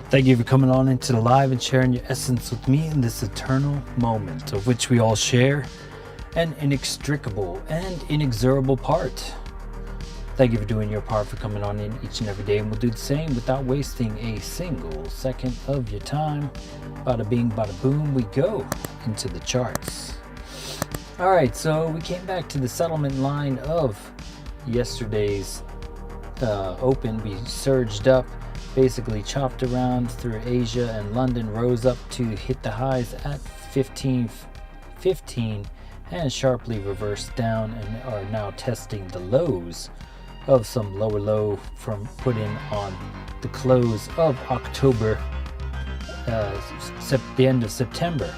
Thank you for coming on into the live and sharing your essence with me in this eternal moment of which we all share an inextricable and inexorable part. Thank you for doing your part, for coming on in each and every day, and we'll do the same without wasting a single second of your time. Bada bing, bada boom, we go into the charts. All right, so we came back to the settlement line of yesterday's open. We surged up, basically chopped around through Asia, and London rose up to hit the highs at 15.15 and sharply reversed down, and are now testing the lows of some lower low from put in on the close of October, the end of September.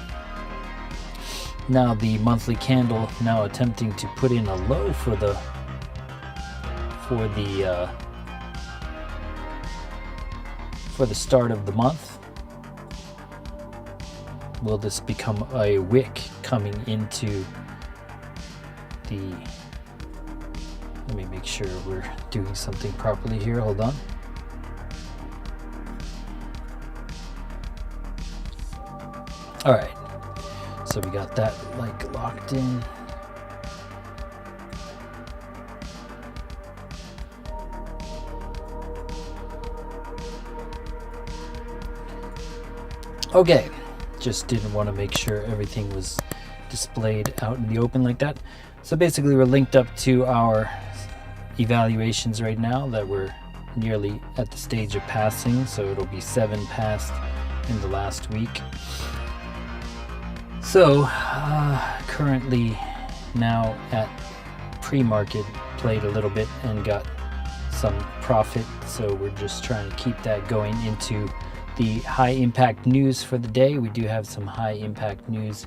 Now the monthly candle now attempting to put in a low for the start of the month. Will this become a wick coming into the... Let me make sure we're doing something properly here. Hold on. All right. So we got that like locked in. Okay, just didn't want to make sure everything was displayed out in the open like that. So basically we're linked up to our evaluations right now that we're nearly at the stage of passing. So it'll be 7 passed in the last week. So currently now at pre-market, played a little bit and got some profit. So we're just trying to keep that going into the high impact news for the day. We do have some high impact news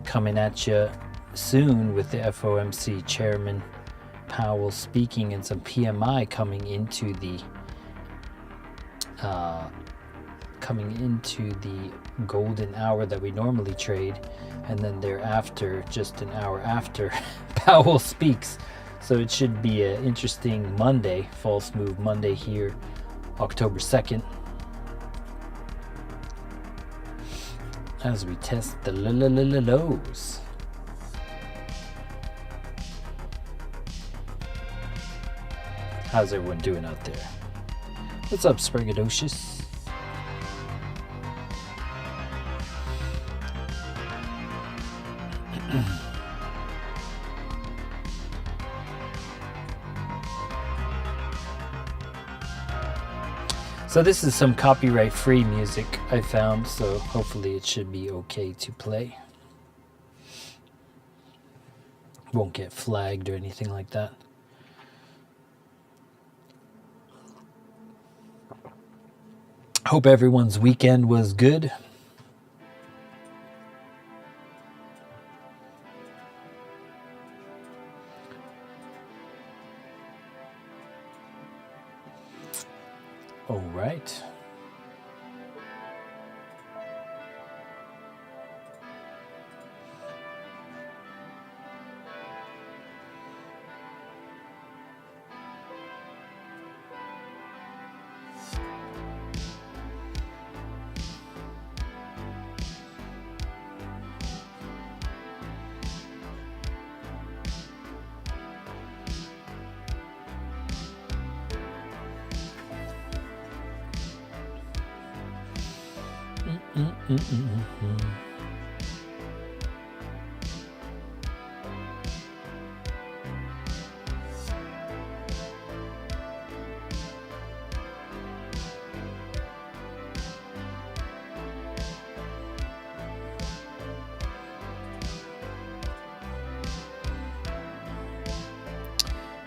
coming at you soon with the FOMC chairman Powell speaking, and some PMI coming into the golden hour that we normally trade, and then thereafter, just an hour after, Powell speaks. So it should be an interesting Monday, false move Monday here, October 2nd, as we test the lows. How's everyone doing out there? What's up, Spragadocious? So this is some copyright-free music I found, so hopefully it should be okay to play. Won't get flagged or anything like that. Hope everyone's weekend was good. All right.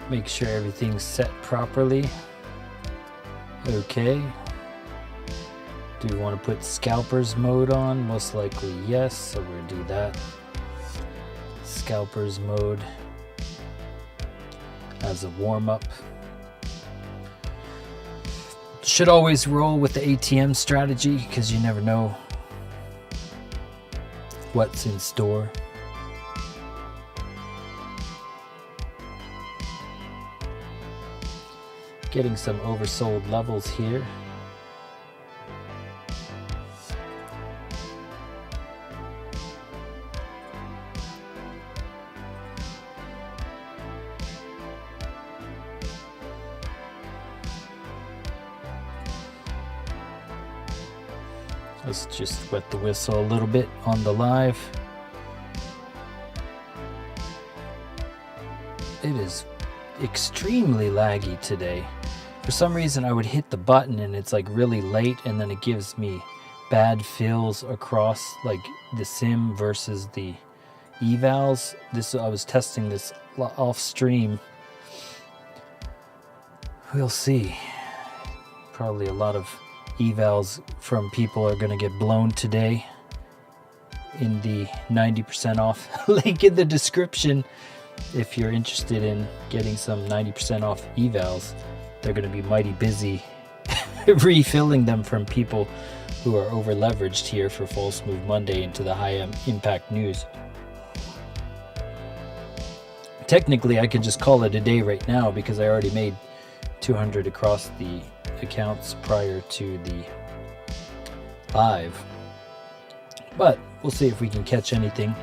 Make sure everything's set properly. Okay. Do we want to put scalpers mode on? Most likely yes, so we're going to do that. Scalpers mode as a warm-up. Should always roll with the ATM strategy because you never know what's in store. Getting some oversold levels here. Let's just wet the whistle a little bit on the live. It is extremely laggy today. For some reason I would hit the button and it's like really late, and then it gives me bad fills across like the sim versus the evals. I was testing this off stream. We'll see. Probably a lot of evals from people are going to get blown today in the 90% off link in the description. If you're interested in getting some 90% off evals, they're going to be mighty busy refilling them from people who are over leveraged here for False Move Monday into the high impact news. Technically, I could just call it a day right now because I already made 200 across the accounts prior to the live. But we'll see if we can catch anything.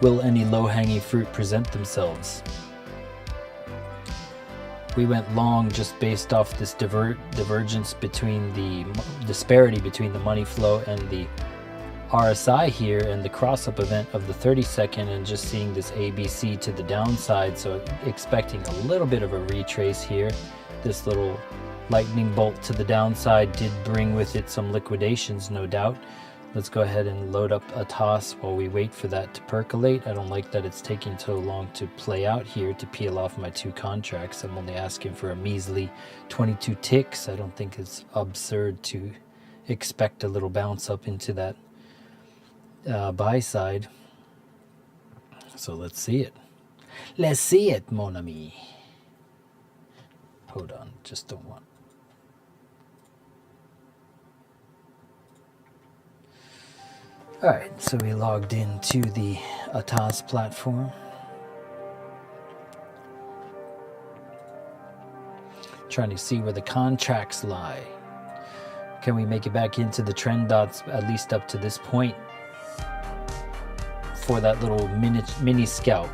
Will any low-hanging fruit present themselves? We went long just based off this divergence between the disparity between the money flow and the RSI here, and the cross-up event of the 30-second, and just seeing this ABC to the downside, so expecting a little bit of a retrace here. This little lightning bolt to the downside did bring with it some liquidations, no doubt. Let's go ahead and load up a toss while we wait for that to percolate. I don't like that it's taking so long to play out here to peel off my 2 contracts. I'm only asking for a measly 22 ticks. I don't think it's absurd to expect a little bounce up into that buy side. So let's see it. Let's see it, mon ami. Hold on, just don't want. All right, so we logged into the ATAS platform. Trying to see where the contracts lie. Can we make it back into the trend dots at least up to this point for that little mini scalp?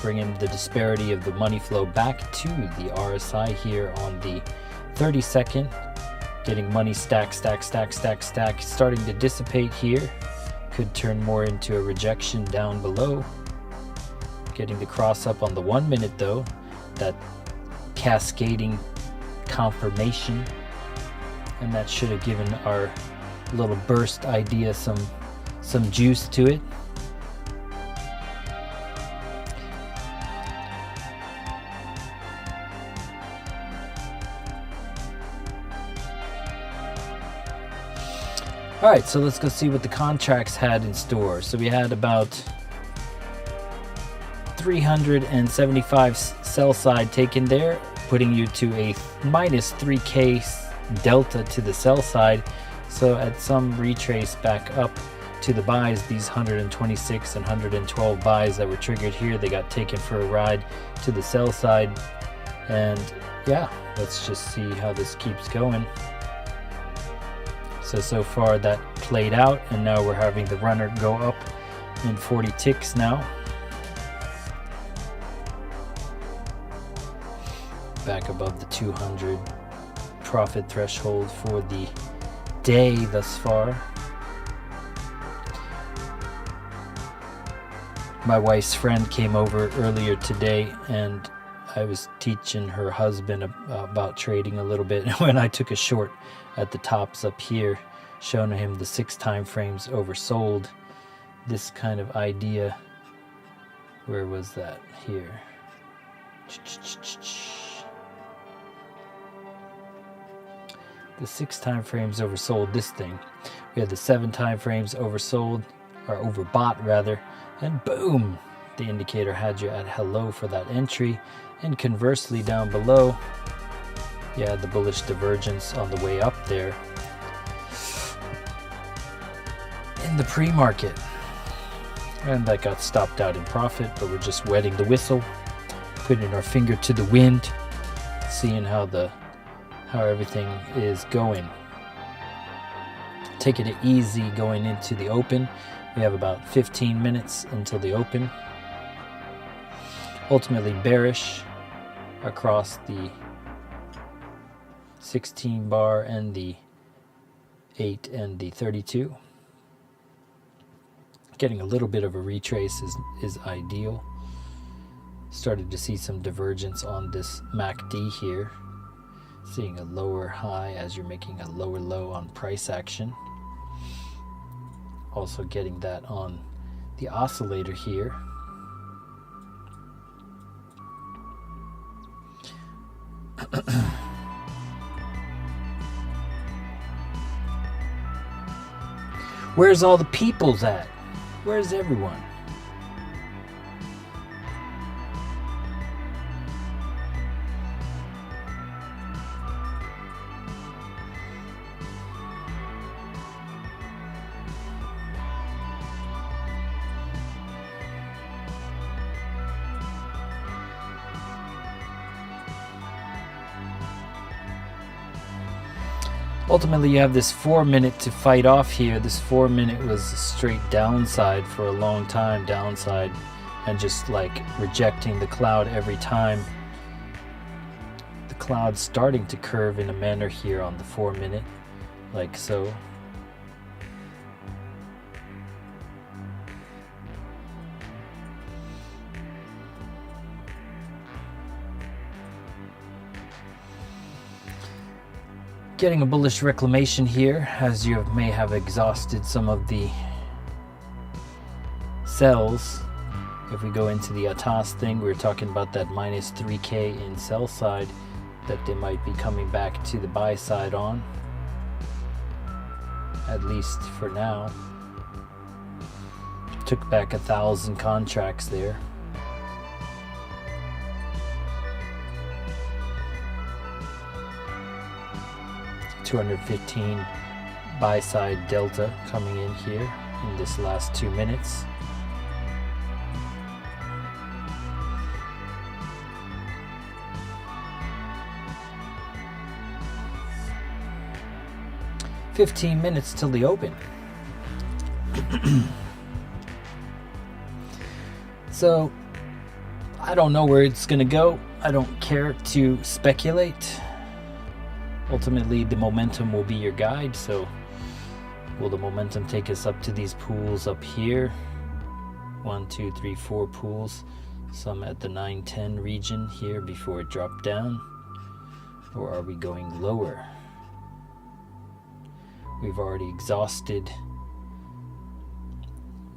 Bringing the disparity of the money flow back to the RSI here on the 30-second. Getting money stack, starting to dissipate here. Could turn more into a rejection down below. Getting the cross up on the 1 minute though. That cascading confirmation. And that should have given our little burst idea some juice to it. All right, so let's go see what the contracts had in store. So we had about 375 sell side taken there, putting you to a minus 3K delta to the sell side. So at some retrace back up to the buys, these 126 and 112 buys that were triggered here, they got taken for a ride to the sell side. And yeah, let's just see how this keeps going. So far that played out, and now we're having the runner go up in 40 ticks now. Back above the 200 profit threshold for the day thus far. My wife's friend came over earlier today, and I was teaching her husband about trading a little bit. When I took a short at the tops up here, showing him the 6 time frames oversold, this kind of idea. Where was that? Here. The 6 time frames oversold this thing. We had the 7 time frames oversold, or overbought rather, and boom, the indicator had you at hello for that entry. And conversely down below, you had the bullish divergence on the way up there in the pre-market, and that got stopped out in profit. But we're just wetting the whistle, putting our finger to the wind, seeing how everything is going. Taking it easy going into the open. We have about 15 minutes until the open. Ultimately bearish across the 16 bar and the 8 and the 32. Getting a little bit of a retrace is ideal. Started to see some divergence on this MACD here. Seeing a lower high as you're making a lower low on price action. Also getting that on the oscillator here. Where's all the peoples at? Where's everyone? Ultimately, you have this 4 minute to fight off here. This 4 minute was a straight downside for a long time, downside, and just like rejecting the cloud every time. The cloud's starting to curve in a manner here on the 4 minute, like so. Getting a bullish reclamation here as you may have exhausted some of the sells. If we go into the ATAS thing, we were talking about that minus 3K in sell side that they might be coming back to the buy side on, at least for now. Took back 1,000 contracts there. $215 buy side delta coming in here in this last 2 minutes. $15 minutes till the open. So I don't know where it's gonna go. I don't care to speculate. Ultimately, the momentum will be your guide. So will the momentum take us up to these pools up here? 1, 2, 3, 4 pools. Some at the 9-10 region here before it dropped down. Or are we going lower? We've already exhausted.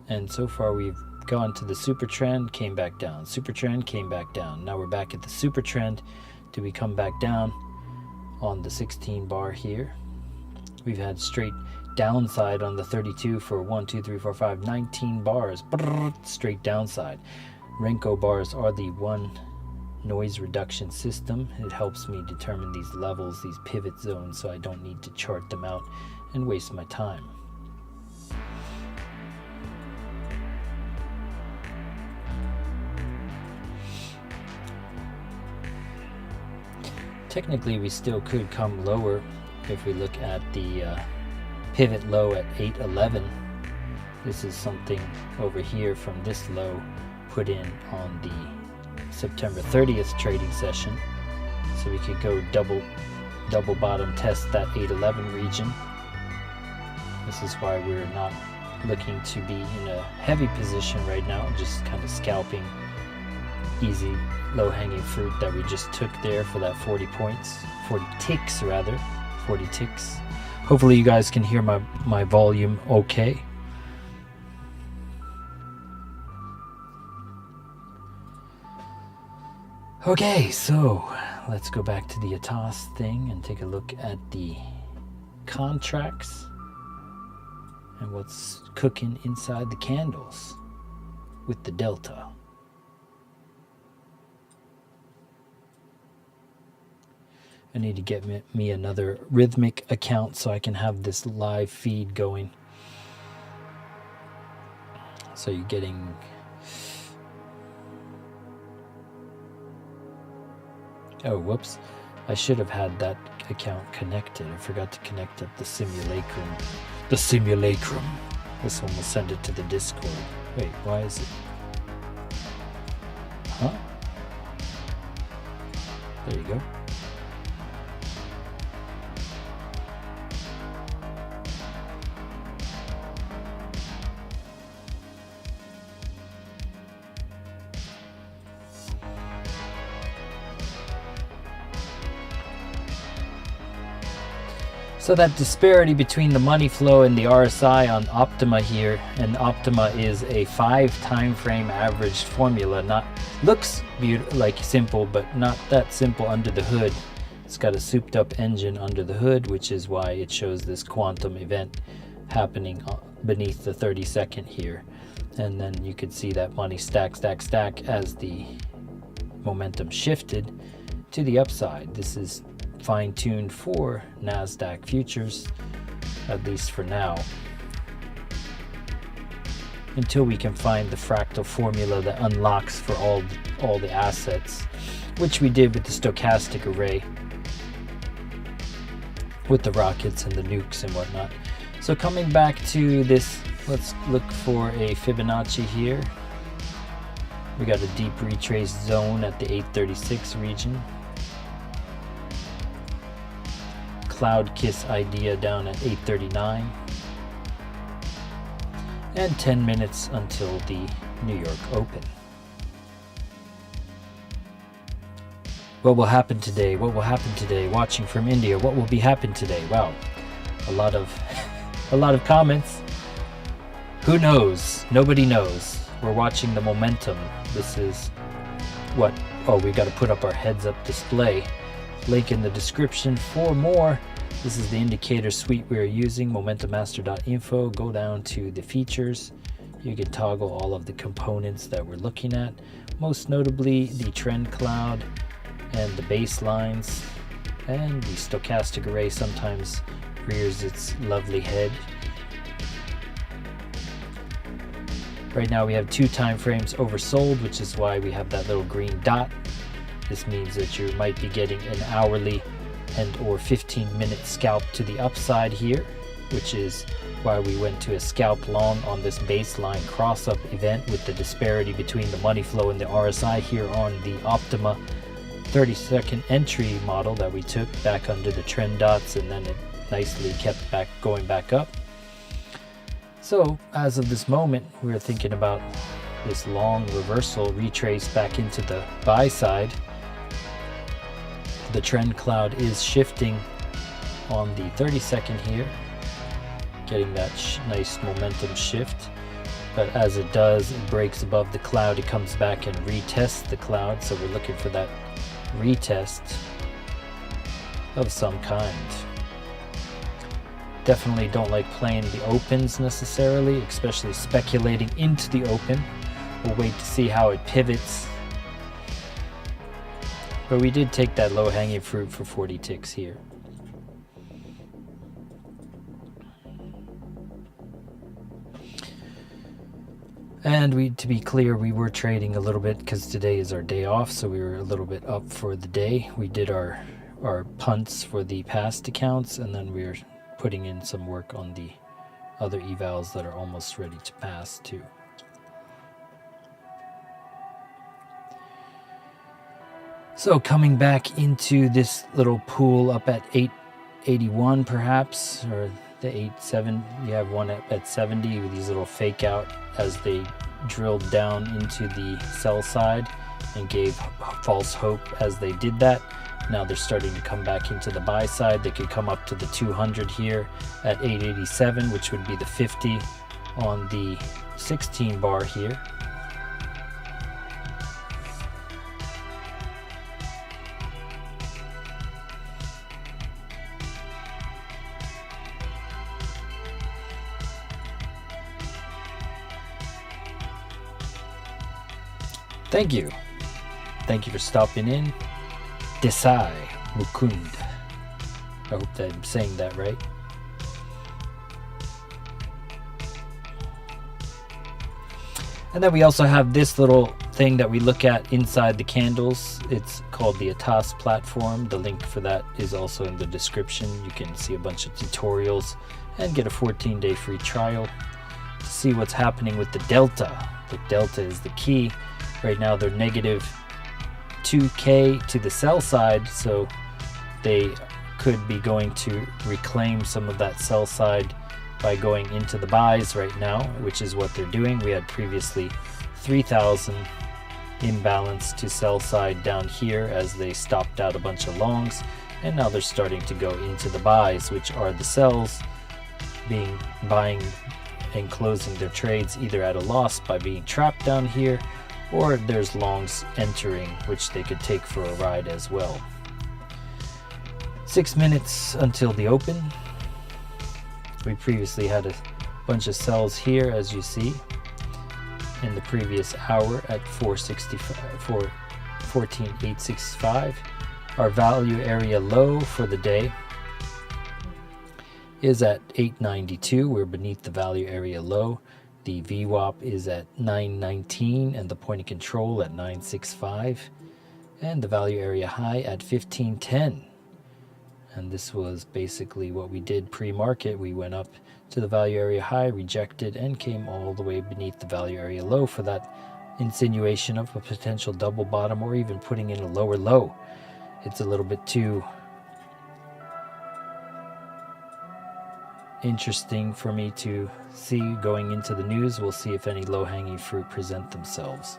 And so far we've gone to the super trend, came back down. Super trend, came back down. Now we're back at the super trend. Do we come back down on the 16 bar here? We've had straight downside on the 32 for 1, 2, 3, 4, 5, 19 bars. Straight downside. Renko bars are the one noise reduction system. It helps me determine these levels, these pivot zones, so I don't need to chart them out and waste my time. Technically, we still could come lower if we look at the pivot low at 811. This is something over here from this low put in on the September 30th trading session. So we could go double bottom test that 811 region. This is why we're not looking to be in a heavy position right now, just kind of scalping easy low-hanging fruit that we just took there for that 40 points, 40 ticks rather, 40 ticks. Hopefully you guys can hear my volume okay. Okay, so let's go back to the ATAS thing and take a look at the contracts and what's cooking inside the candles with the delta. I need to get me another Rhythmic account so I can have this live feed going. So you're getting oh, whoops. I should have had that account connected. I forgot to connect up the simulacrum. The simulacrum. This one will send it to the Discord. Wait, why is it? Huh? There you go. So that disparity between the money flow and the RSI on Optima here, and Optima is a 5 time frame averaged formula. Not looks like simple, but not that simple under the hood. It's got a souped up engine under the hood, which is why it shows this quantum event happening beneath the 30-second here. And then you could see that money stack as the momentum shifted to the upside. This is fine-tuned for Nasdaq futures, at least for now, until we can find the fractal formula that unlocks for all the assets, which we did with the stochastic array with the rockets and the nukes and whatnot. So coming back to this, let's look for a Fibonacci here. We got a deep retrace zone at the 836 region. Cloud kiss idea down at 839. And 10 minutes until the New York Open. What will happen today? What will happen today? Watching from India, what will be happen today? Wow, a lot of comments. Who knows? Nobody knows. We're watching the momentum. This is what? Oh, we got to put up our heads up display. Link in the description for more. This is the indicator suite we are using, momentummaster.info. Go down to the features. You can toggle all of the components that we're looking at, most notably the trend cloud and the baselines, and the stochastic array sometimes rears its lovely head. Right now we have 2 time frames oversold, which is why we have that little green dot. This means that you might be getting an hourly and or 15-minute scalp to the upside here, which is why we went to a scalp long on this baseline cross-up event with the disparity between the money flow and the RSI here on the Optima 30-second entry model that we took back under the trend dots, and then it nicely kept going back up. So as of this moment, we're thinking about this long reversal retrace back into the buy side. The trend cloud is shifting on the 30-second here, getting that nice momentum shift. But as it does, it breaks above the cloud, it comes back and retests the cloud. So we're looking for that retest of some kind. Definitely don't like playing the opens necessarily, especially speculating into the open. We'll wait to see how it pivots. But we did take that low-hanging fruit for 40 ticks here. And to be clear, we were trading a little bit because today is our day off, so we were a little bit up for the day. We did our punts for the past accounts, and then we're putting in some work on the other evals that are almost ready to pass too. So coming back into this little pool up at 881 perhaps, or the 87, you have one at 70 with these little fake out as they drilled down into the sell side and gave false hope as they did that. Now they're starting to come back into the buy side. They could come up to the 200 here at 887, which would be the 50 on the 16 bar here. Thank you. Thank you for stopping in. Desai Mukund. I hope that I'm saying that right. And then we also have this little thing that we look at inside the candles. It's called the ATAS platform. The link for that is also in the description. You can see a bunch of tutorials and get a 14-day free trial to see what's happening with the delta. The delta is the key. Right now they're negative 2K to the sell side, so they could be going to reclaim some of that sell side by going into the buys right now, which is what they're doing. We had previously 3,000 imbalance to sell side down here as they stopped out a bunch of longs. And now they're starting to go into the buys, which are the sells buying and closing their trades either at a loss by being trapped down here, or there's longs entering, which they could take for a ride as well. 6 minutes until the open. We previously had a bunch of sells here, as you see, in the previous hour at 14,865. Our value area low for the day is at 892. We're beneath the value area low. The VWAP is at 919 and the point of control at 965, and the value area high at 1510. And this was basically what we did pre-market. We went up to the value area high, rejected, and came all the way beneath the value area low for that insinuation of a potential double bottom, or even putting in a lower low. It's a little bit too interesting for me to see going into the news. We'll see if any low-hanging fruit present themselves.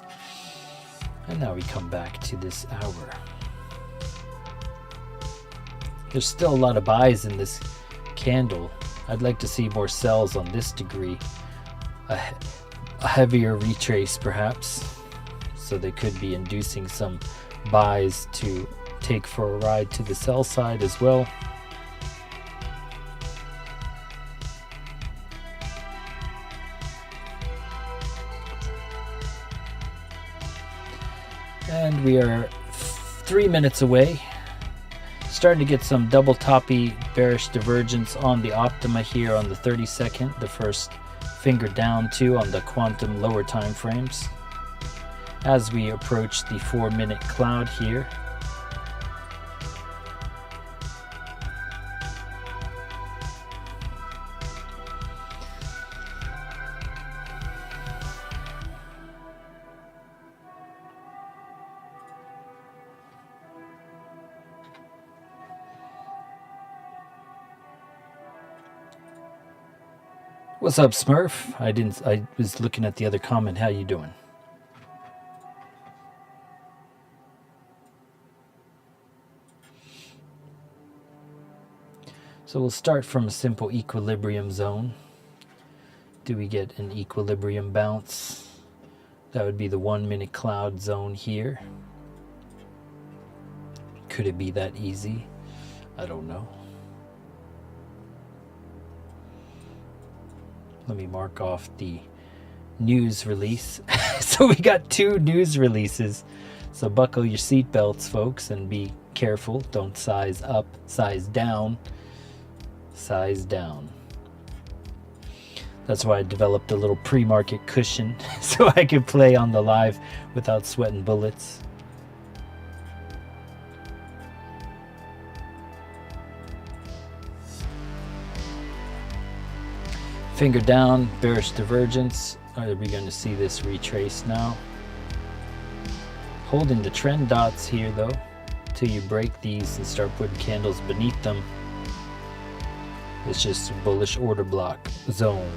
And now we come back to this hour. There's still a lot of buys in this candle. I'd like to see more sells on this degree. A heavier retrace perhaps. So they could be inducing some buys to take for a ride to the sell side as well. And we are 3 minutes away. Starting to get some double toppy bearish divergence on the Optima here on the 32nd, the first finger down too on the quantum lower time frames. As we approach the 4-minute cloud here, what's up, Smurf? I was looking at the other comment. How you doing? So we'll start from a simple equilibrium zone. Do we get an equilibrium bounce? That would be the 1-minute cloud zone here. Could it be that easy? I don't know. Let me mark off the news release. So we got 2 news releases. So buckle your seatbelts, folks, and be careful. Don't size up, size down. Size down. That's why I developed a little pre-market cushion so I could play on the live without sweating bullets. Finger down, bearish divergence. Are we going to see this retrace now? Holding the trend dots here though, till you break these and start putting candles beneath them. It's just a bullish order block zone.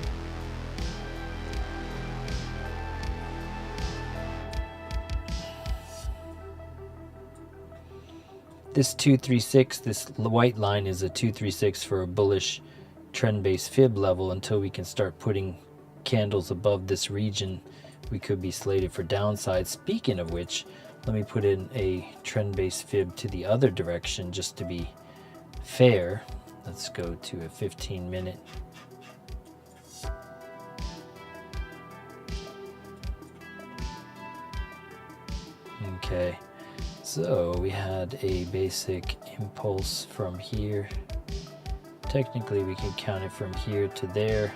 This 236, this white line is a 236 for a bullish trend-based fib level. Until we can start putting candles above this region, we could be slated for downside. Speaking of which, let me put in a trend-based fib to the other direction just to be fair. Let's go to a 15-minute. Okay, so we had a basic impulse from here. Technically we can count it from here to there.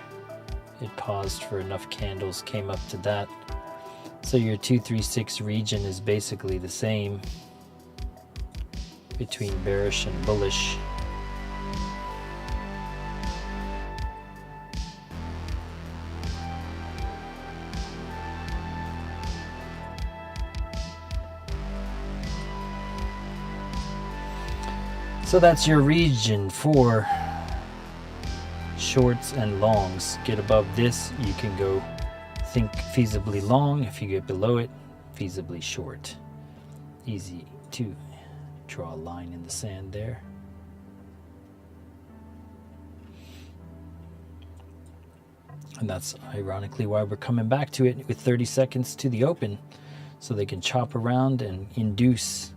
It paused for enough candles, came up to that. So your 236 region is basically the same between bearish and bullish. So that's your region for shorts and longs. Get above this, you can go think feasibly long. If you get below it, feasibly short. Easy to draw a line in the sand there. And that's ironically why we're coming back to it with 30 seconds to the open, so they can chop around and induce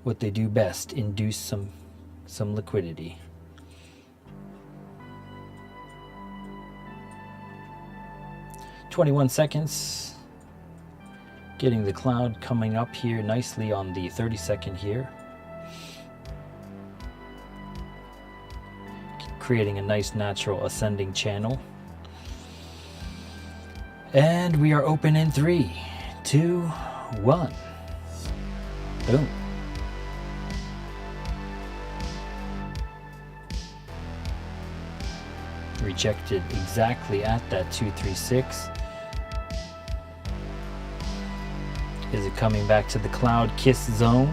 what they do best, induce some liquidity. "21 seconds. Getting the cloud coming up here nicely on the 30-second here. Creating a nice natural ascending channel. And we are open in 3, 2, 1. Boom. Rejected exactly at that 236. Is it coming back to the cloud kiss zone?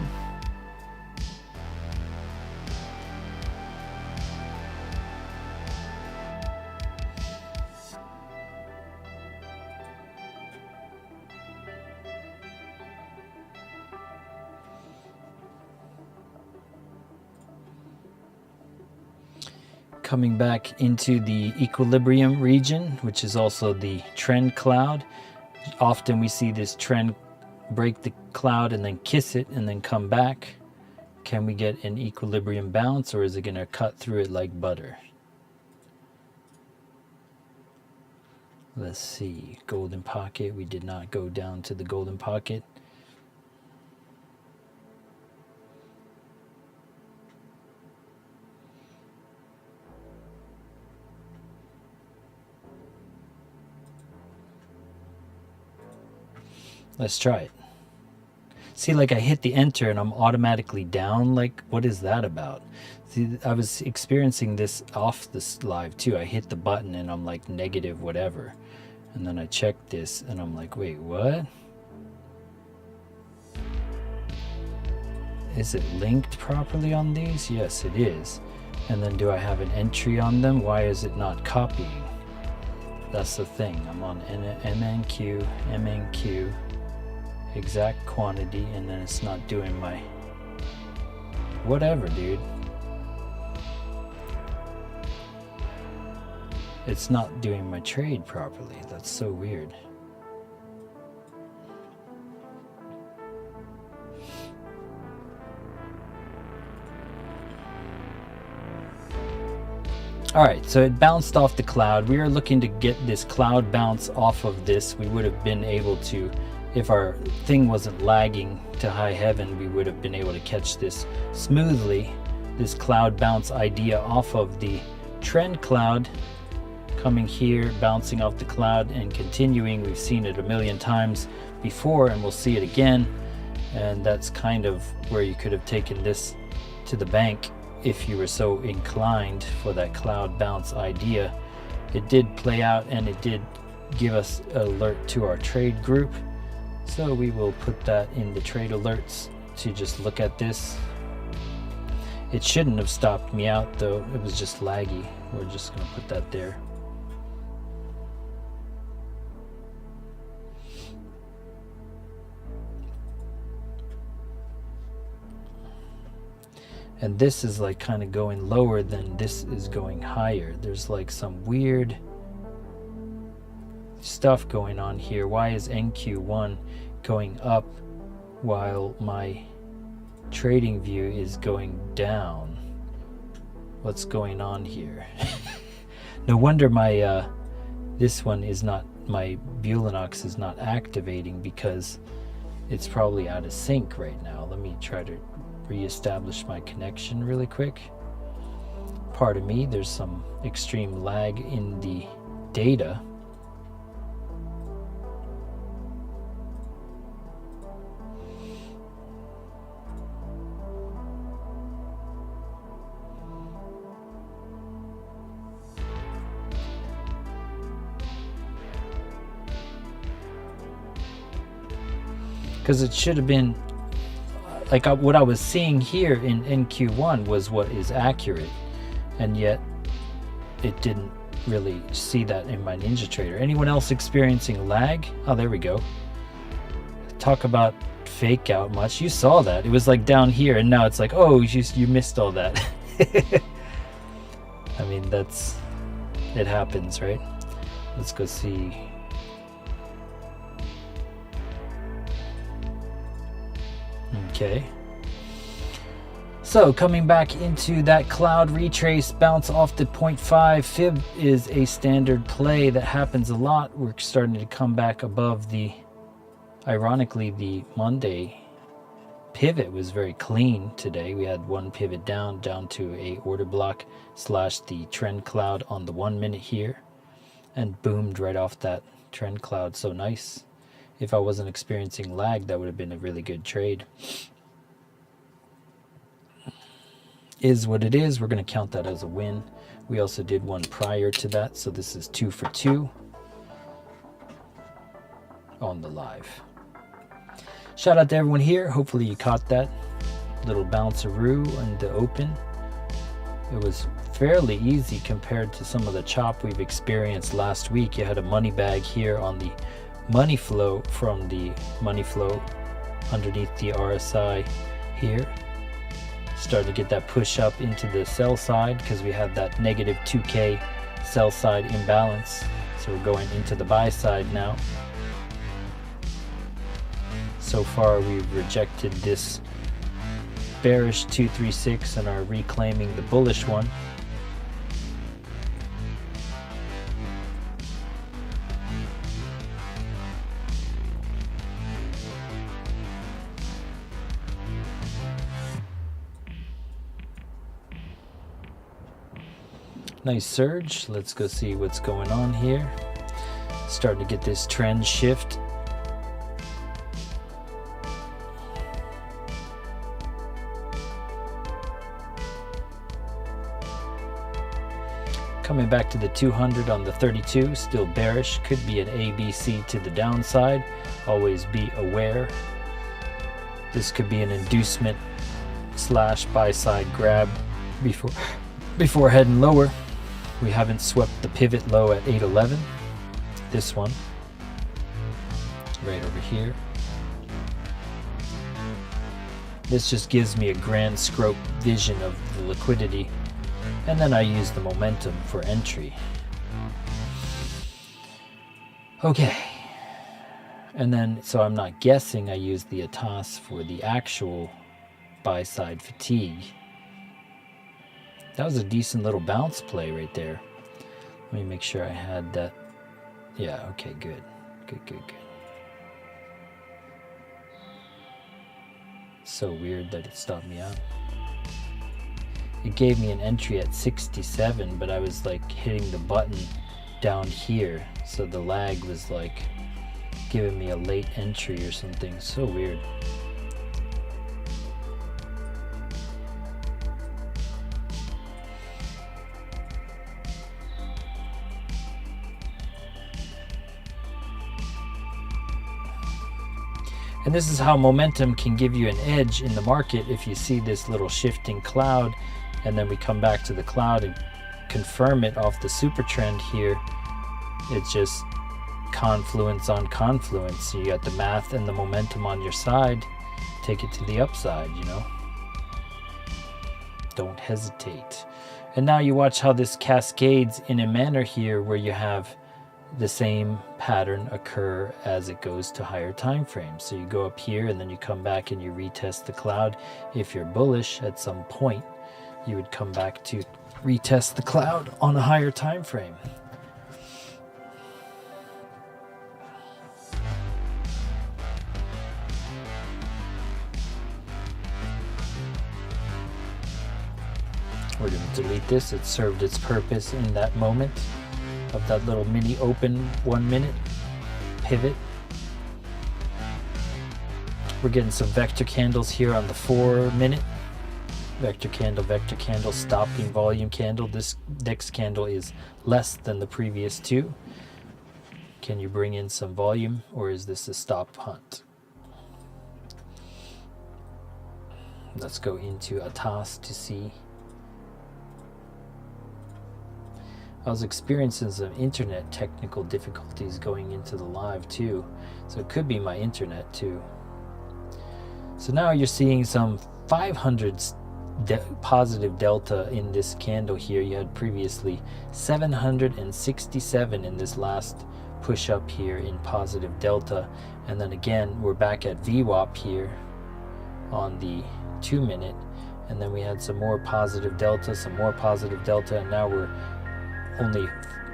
Coming back into the equilibrium region, which is also the trend cloud. Often we see this trend break the cloud and then kiss it and then come back. Can we get an equilibrium bounce, or is it going to cut through it like butter? Let's see. Golden pocket. We did not go down to the golden pocket. Let's try it. See, like I hit the enter and I'm automatically down. Like, what is that about? See, I was experiencing this off this live too. I hit the button and I'm like negative whatever. And then I checked this and I'm like, wait, what? Is it linked properly on these? Yes, it is. And then do I have an entry on them? Why is it not copying? That's the thing. I'm on MNQ, MNQ. Exact quantity, and then it's not doing my whatever, dude. It's not doing my trade properly. That's so weird. All right, so it bounced off the cloud. We are looking to get this cloud bounce off of this. We would have been able to, if our thing wasn't lagging to high heaven, we would have been able to catch this smoothly, this cloud bounce idea off of the trend cloud, coming here, bouncing off the cloud and continuing. We've seen it a million times before and we'll see it again. And that's kind of where you could have taken this to the bank if you were so inclined for that cloud bounce idea. It did play out and it did give us an alert to our trade group. So we will put that in the trade alerts to just look at this. It shouldn't have stopped me out though. It was just laggy. We're just going to put that there. And this is like kind of going lower than this is going higher. There's like some weird stuff going on here. Why is NQ1 going up while my trading view is going down? What's going on here? No wonder my this one is not, my Bulenox is not activating, because it's probably out of sync right now. Let me try to reestablish my connection really quick. Pardon me, there's some extreme lag in the data. Because it should have been like what I was seeing here in NQ1 was what is accurate, and yet it didn't really see that in my NinjaTrader. Anyone else experiencing lag? Oh, there we go. Talk about fake out much. You saw that. It was like down here, and now it's like, oh, you missed all that. I mean, it happens, right? Let's go see. Okay. So coming back into that cloud retrace, bounce off the 0.5 fib is a standard play that happens a lot. We're starting to come back above the, ironically, the Monday pivot was very clean today. We had one pivot down to a order block / the trend cloud on the 1 minute here, and boomed right off that trend cloud. So nice. If I wasn't experiencing lag, that would have been a really good trade. Is what it is. We're going to count that as a win. We also did one prior to that, so this is 2 for 2 on the live. Shout out to everyone here. Hopefully you caught that little bounceroo in the open. It was fairly easy compared to some of the chop we've experienced last week. You had a money bag here on the money flow from the money flow underneath the RSI here. Starting to get that push up into the sell side because we had that negative 2K sell side imbalance. So we're going into the buy side now. So far we've rejected this bearish 236 and are reclaiming the bullish one. Nice surge. Let's go see what's going on here. Starting to get this trend shift. Coming back to the 200 on the 32, still bearish. Could be an ABC to the downside. Always be aware. This could be an inducement / buy side grab before heading lower. We haven't swept the pivot low at 811. This one right over here. This just gives me a grand scope vision of the liquidity, and then I use the momentum for entry. Okay, and then so I'm not guessing, I use the ATAS for the actual buy side fatigue. That was a decent little bounce play right there. Let me make sure I had that. Yeah, okay, good. Good. So weird that it stopped me out. It gave me an entry at 67, but I was like hitting the button down here. So the lag was like giving me a late entry or something. So weird. And this is how momentum can give you an edge in the market. If you see this little shifting cloud and then we come back to the cloud and confirm it off the super trend here, it's just confluence on confluence. So you got the math and the momentum on your side. Take it to the upside, you know. Don't hesitate. And now you watch how this cascades in a manner here where you have the same pattern occur as it goes to higher time frames. So you go up here and then you come back and you retest the cloud. If you're bullish at some point, you would come back to retest the cloud on a higher time frame. We're going to delete this. It served its purpose in that moment of that little mini open 1 minute pivot. We're getting some vector candles here on the 4 minute. Vector candle, stopping volume candle. This next candle is less than the previous two. Can you bring in some volume, or is this a stop hunt? Let's go into ATAS to see. I was experiencing some internet technical difficulties going into the live too, so it could be my internet too. So now you're seeing some 500 positive delta in this candle here. You had previously 767 in this last push up here in positive delta, and then again we're back at VWAP here on the 2 minute, and then we had some more positive delta, and now we're only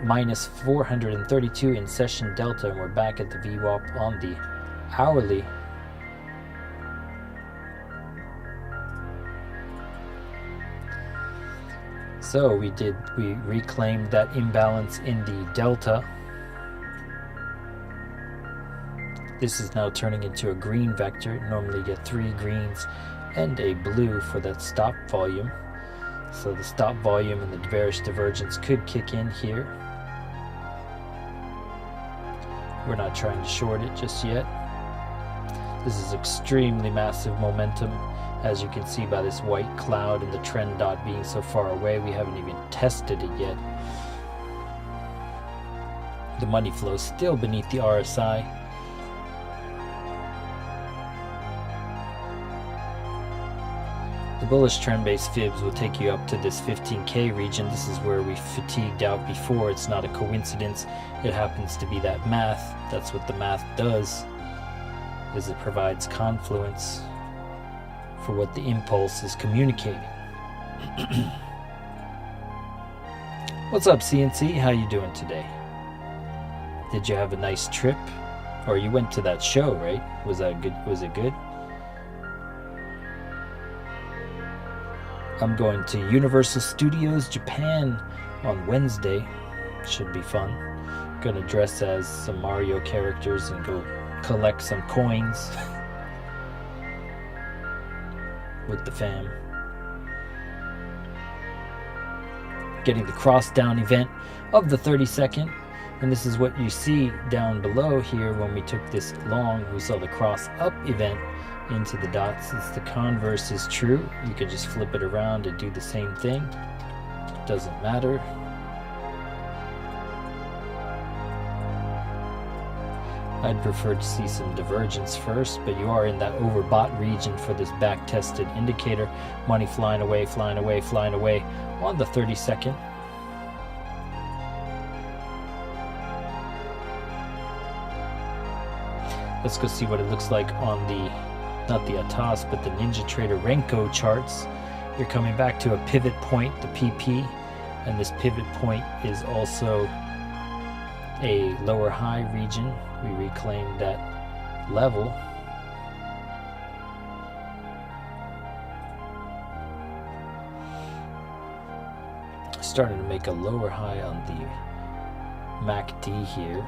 minus 432 in session delta, and we're back at the VWAP on the hourly. So we reclaimed that imbalance in the delta. This is now turning into a green vector. Normally you get 3 greens and a blue for that stop volume. So the stop volume and the bearish divergence could kick in here. We're not trying to short it just yet. This is extremely massive momentum, as you can see by this white cloud and the trend dot being so far away. We haven't even tested it yet. The money flow is still beneath the RSI. The bullish trend-based fibs will take you up to this 15K region. This is where we fatigued out before. It's not a coincidence. It happens to be that math. That's what the math does, is it provides confluence for what the impulse is communicating. What's up, CNC? How you doing today? Did you have a nice trip? Or you went to that show, right? Was that good? Was it good? I'm going to Universal Studios Japan on Wednesday. Should be fun. Gonna dress as some Mario characters and go collect some coins with the fam. Getting the cross down event of the 32nd, and this is what you see down below here. When we took this long, we saw the cross up event into the dots. Since the converse is true, you could just flip it around and do the same thing. Doesn't matter. I'd prefer to see some divergence first, but you are in that overbought region for this back-tested indicator. Money flying away, flying away, flying away on the 32nd. Let's go see what it looks like on the, not the ATAS, but the NinjaTrader Renko charts. You're coming back to a pivot point, the PP, and this pivot point is also a lower high region. We reclaimed that level. Starting to make a lower high on the MACD here.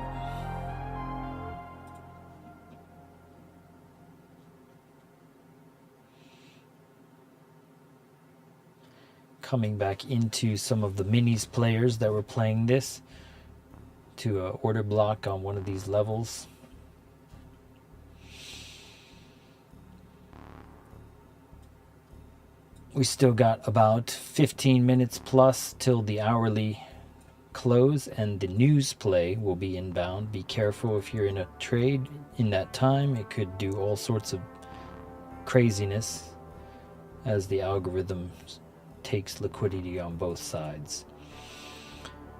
Coming back into some of the minis players that were playing this to an order block on one of these levels. We still got about 15 minutes plus till the hourly close, and the news play will be inbound. Be careful if you're in a trade in that time. It could do all sorts of craziness as the algorithm takes liquidity on both sides.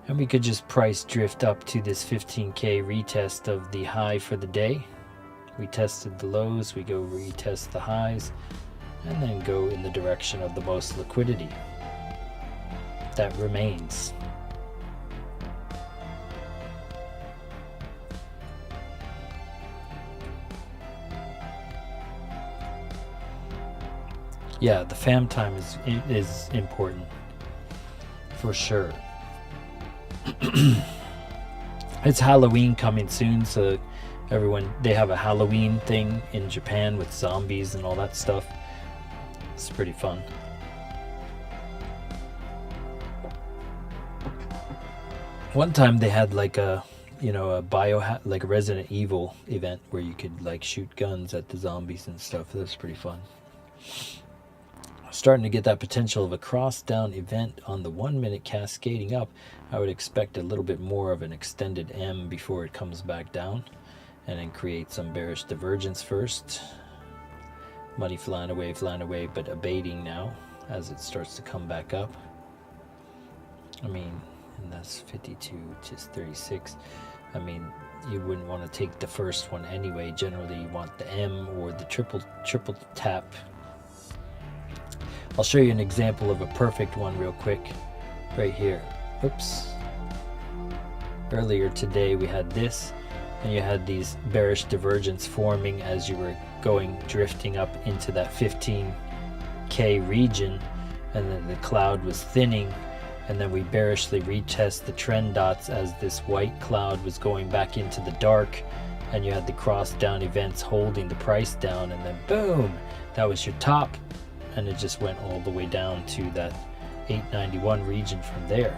And we could just price drift up to this 15K retest of the high for the day. We tested the lows, we go retest the highs, and then go in the direction of the most liquidity that remains. Yeah, the fam time is important for sure. It's Halloween coming soon, so everyone, they have a Halloween thing in Japan with zombies and all that stuff. It's pretty fun. One time they had like a, you know, like a Resident Evil event where you could like shoot guns at the zombies and stuff. That's pretty fun. Starting to get that potential of a cross down event on the 1 minute cascading up. I would expect a little bit more of an extended M before it comes back down, and then create some bearish divergence first. Money flying away, but abating now as it starts to come back up. I mean, and that's 52, just 36. I mean, you wouldn't want to take the first one anyway. Generally, you want the M or the triple tap. I'll show you an example of a perfect one real quick right here. Oops. Earlier today we had this, and you had these bearish divergence forming as you were drifting up into that 15K region, and then the cloud was thinning, and then we bearishly retest the trend dots as this white cloud was going back into the dark, and you had the cross down events holding the price down, and then boom, that was your top, and it just went all the way down to that 891 region from there.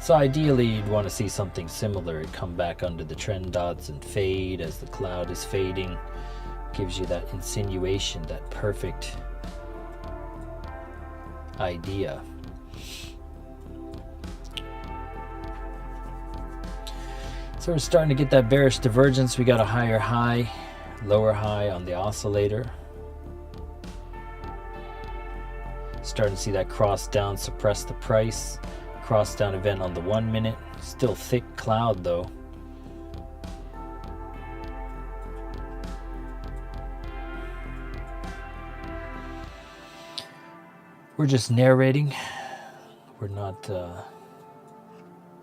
So ideally you'd want to see something similar. It come back under the trend dots and fade as the cloud is fading. Gives you that insinuation, that perfect idea. So we're starting to get that bearish divergence. We got a higher high, lower high on the oscillator. Starting to see that cross down, suppress the price. Cross down event on the 1 minute. Still thick cloud though. We're just narrating. We're not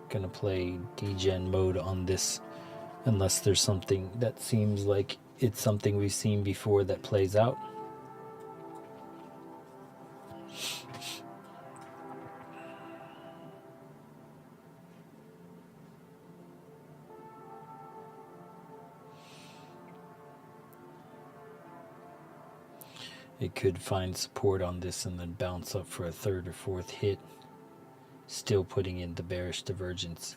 gonna play degen mode on this unless there's something that seems like it's something we've seen before that plays out. It could find support on this and then bounce up for a third or fourth hit, still putting in the bearish divergence.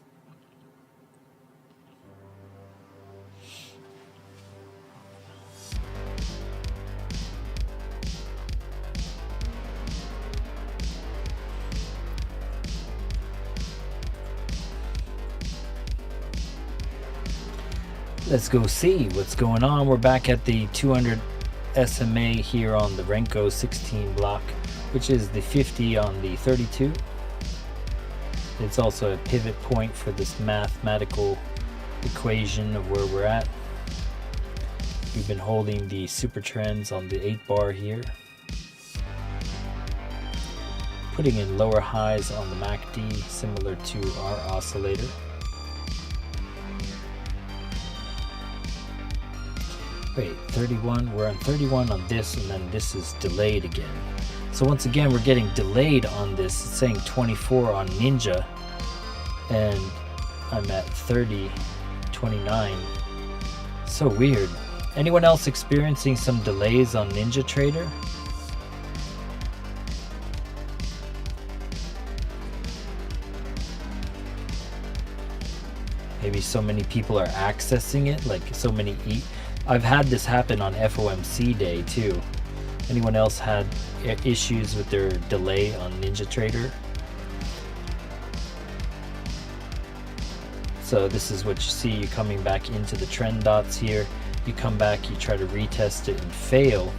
Let's go see what's going on. We're back at the 200 SMA here on the Renko 16 block, which is the 50 on the 32. It's also a pivot point for this mathematical equation of where we're at. We've been holding the super trends on the 8 bar here, putting in lower highs on the MACD similar to our oscillator. Wait, 31, we're on 31 on this, and then this is delayed again. So once again, we're getting delayed on this. It's saying 24 on Ninja, and I'm at 30, 29. So weird. Anyone else experiencing some delays on Ninja Trader? Maybe so many people are accessing it, like so many I've had this happen on FOMC day too. Anyone else had issues with their delay on Ninja Trader? So this is what you see. You coming back into the trend dots here. You come back, you try to retest it and fail.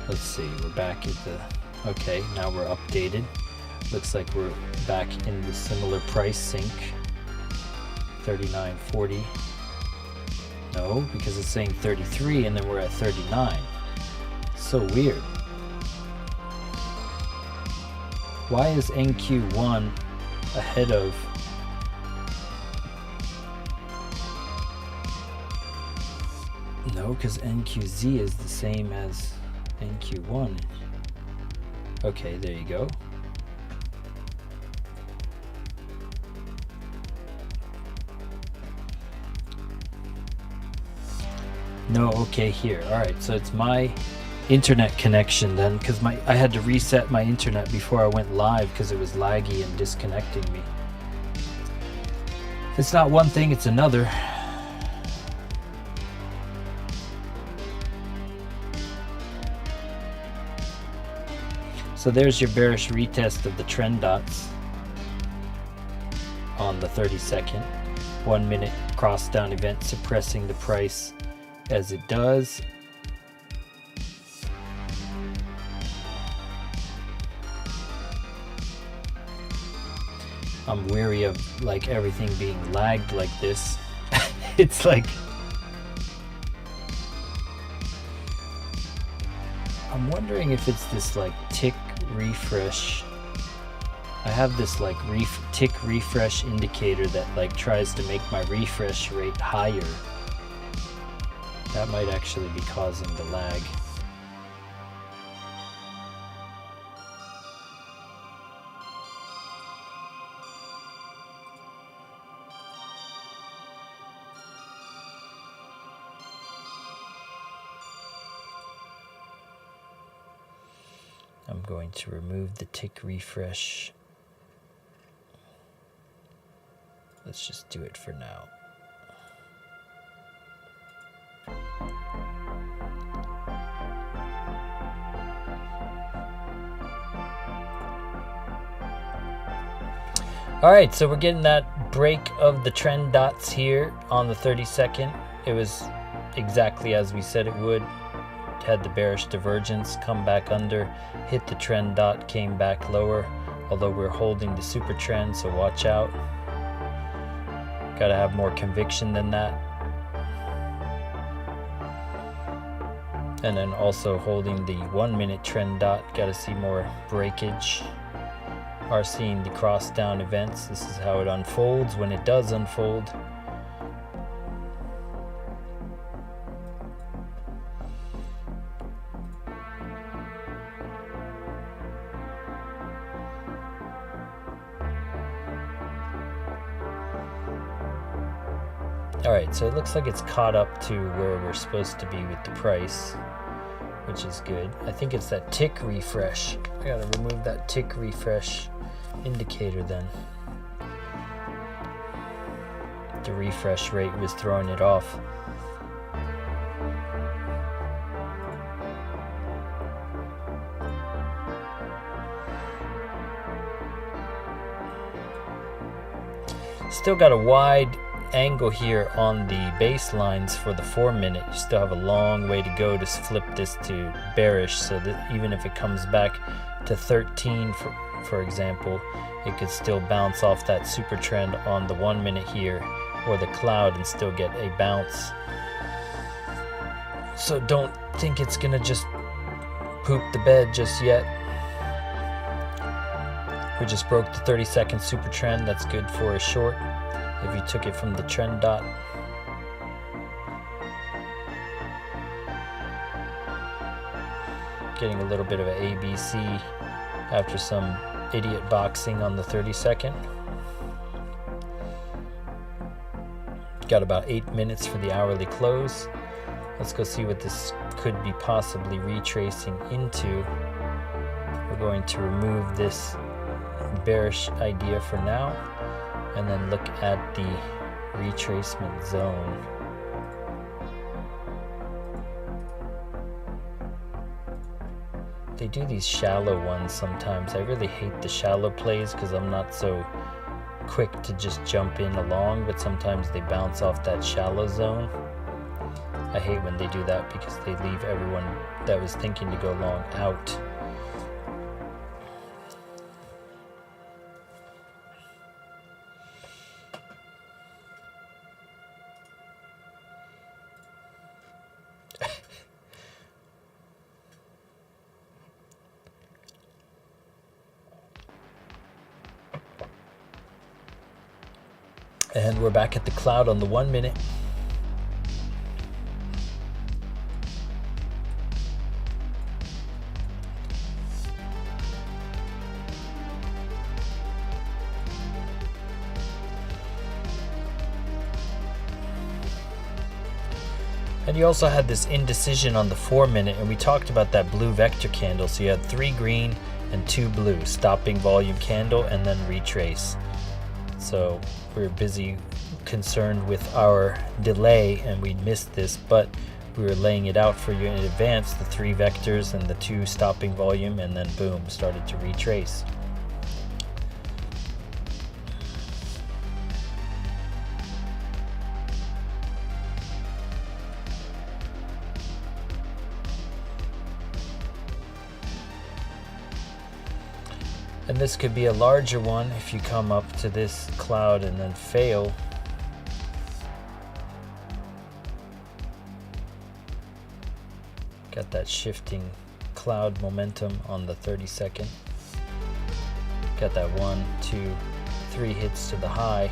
Let's see, we're back at the, okay, now we're updated. Looks like we're back in the similar price sync. 39.40. No, because it's saying 33 and then we're at 39. So weird. Why is NQ1 ahead of no, because NQZ is the same as NQ1. Okay, there you go. No, okay, here. All right, so it's my internet connection then, because I had to reset my internet before I went live because it was laggy and disconnecting me. If it's not one thing, it's another. So there's your bearish retest of the trend dots on the 32nd. 1 minute cross down event suppressing the price as it does. I'm weary of like everything being lagged like this. It's like I'm wondering if it's this like tick refresh. I have this like tick refresh indicator that like tries to make my refresh rate higher. That might actually be causing the lag. I'm going to remove the tick refresh. Let's just do it for now. All right, so we're getting that break of the trend dots here on the 30-second. It was exactly as we said it would. It had the bearish divergence, come back under, hit the trend dot, came back lower, although we're holding the super trend, so watch out. Gotta have more conviction than that. And then also holding the 1 minute trend dot, gotta see more breakage. Are seeing the cross down events. This is how it unfolds when it does unfold. All right, so it looks like it's caught up to where we're supposed to be with the price, which is good. I think it's that tick refresh. I gotta remove that tick refresh indicator then. The refresh rate was throwing it off. Still got a wide angle here on the baselines for the 4 minute. You still have a long way to go to flip this to bearish, so that even if it comes back to 13 for example, it could still bounce off that super trend on the 1 minute here or the cloud and still get a bounce. So don't think it's gonna just poop the bed just yet. We just broke the 30-second super trend. That's good for a short if you took it from the trend dot. Getting a little bit of an ABC after some idiot boxing on the 30-second. Got about 8 minutes for the hourly close. Let's go see what this could be possibly retracing into. We're going to remove this bearish idea for now and then look at the retracement zone. They do these shallow ones sometimes. I really hate the shallow plays because I'm not so quick to just jump in along, but sometimes they bounce off that shallow zone. I hate when they do that because they leave everyone that was thinking to go long out. And we're back at the cloud on the 1 minute. And you also had this indecision on the 4 minute, and we talked about that blue vector candle. So you had 3 green and 2 blue, stopping volume candle and then retrace. So we're busy concerned with our delay and we missed this, but we were laying it out for you in advance, the 3 vectors and the 2 stopping volume, and then boom, started to retrace. And this could be a larger one if you come up to this cloud and then fail. Got that shifting cloud momentum on the 30-second. Got that 1, 2, 3 hits to the high.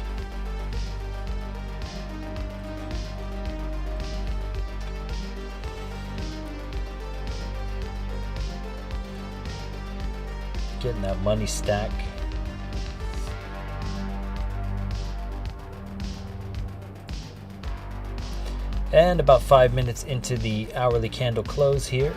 Getting that money stack. And about 5 minutes into the hourly candle close here.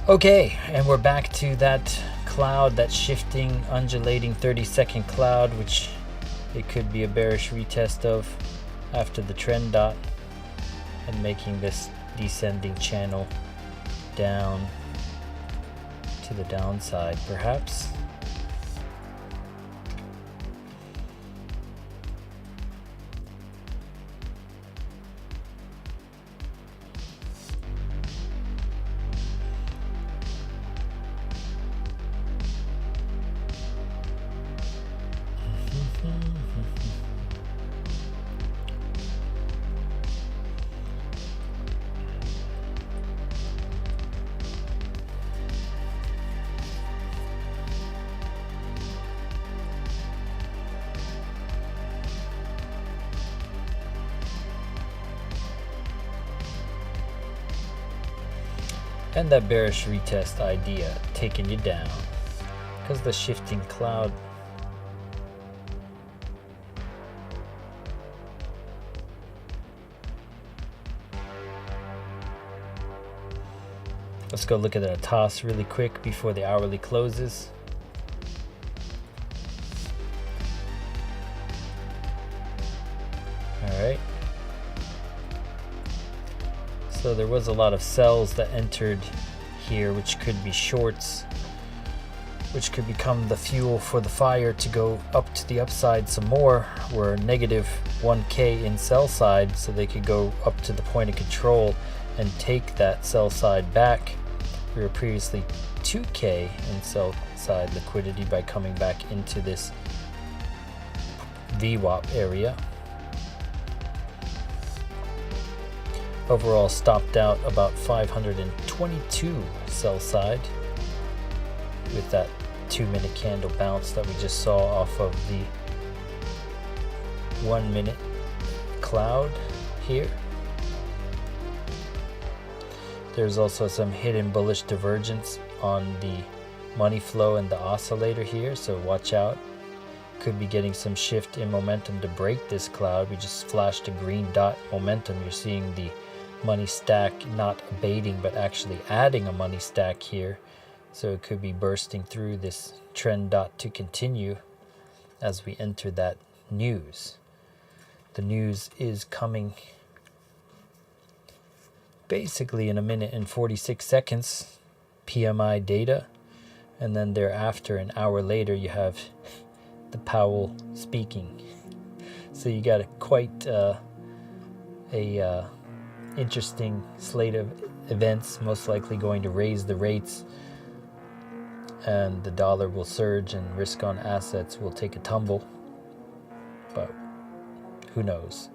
Okay, and we're back to that cloud, that shifting, undulating 30-second cloud, which it could be a bearish retest of after the trend dot, and making this descending channel down to the downside, perhaps. And that bearish retest idea taking you down because the shifting cloud let's go look at that toss really quick before the hourly closes. All right. So there was a lot of sells that entered here, which could be shorts, which could become the fuel for the fire to go up to the upside some more. We're negative 1K in sell side, so they could go up to the point of control and take that sell side back. We were previously 2K in sell side liquidity by coming back into this VWAP area. Overall stopped out about 522 sell side with that 2-minute candle bounce that we just saw off of the 1-minute cloud here. There's also some hidden bullish divergence on the money flow and the oscillator here, so watch out. Could be getting some shift in momentum to break this cloud. We just flashed a green dot momentum. You're seeing the money stack not abating but actually adding a money stack here, so it could be bursting through this trend dot to continue as we enter that news. The news is coming basically in a minute and 46 seconds, PMI data, and then thereafter an hour later you have the Powell speaking. So you got quite a interesting slate of events, most likely going to raise the rates, and the dollar will surge and risk on assets will take a tumble, but who knows.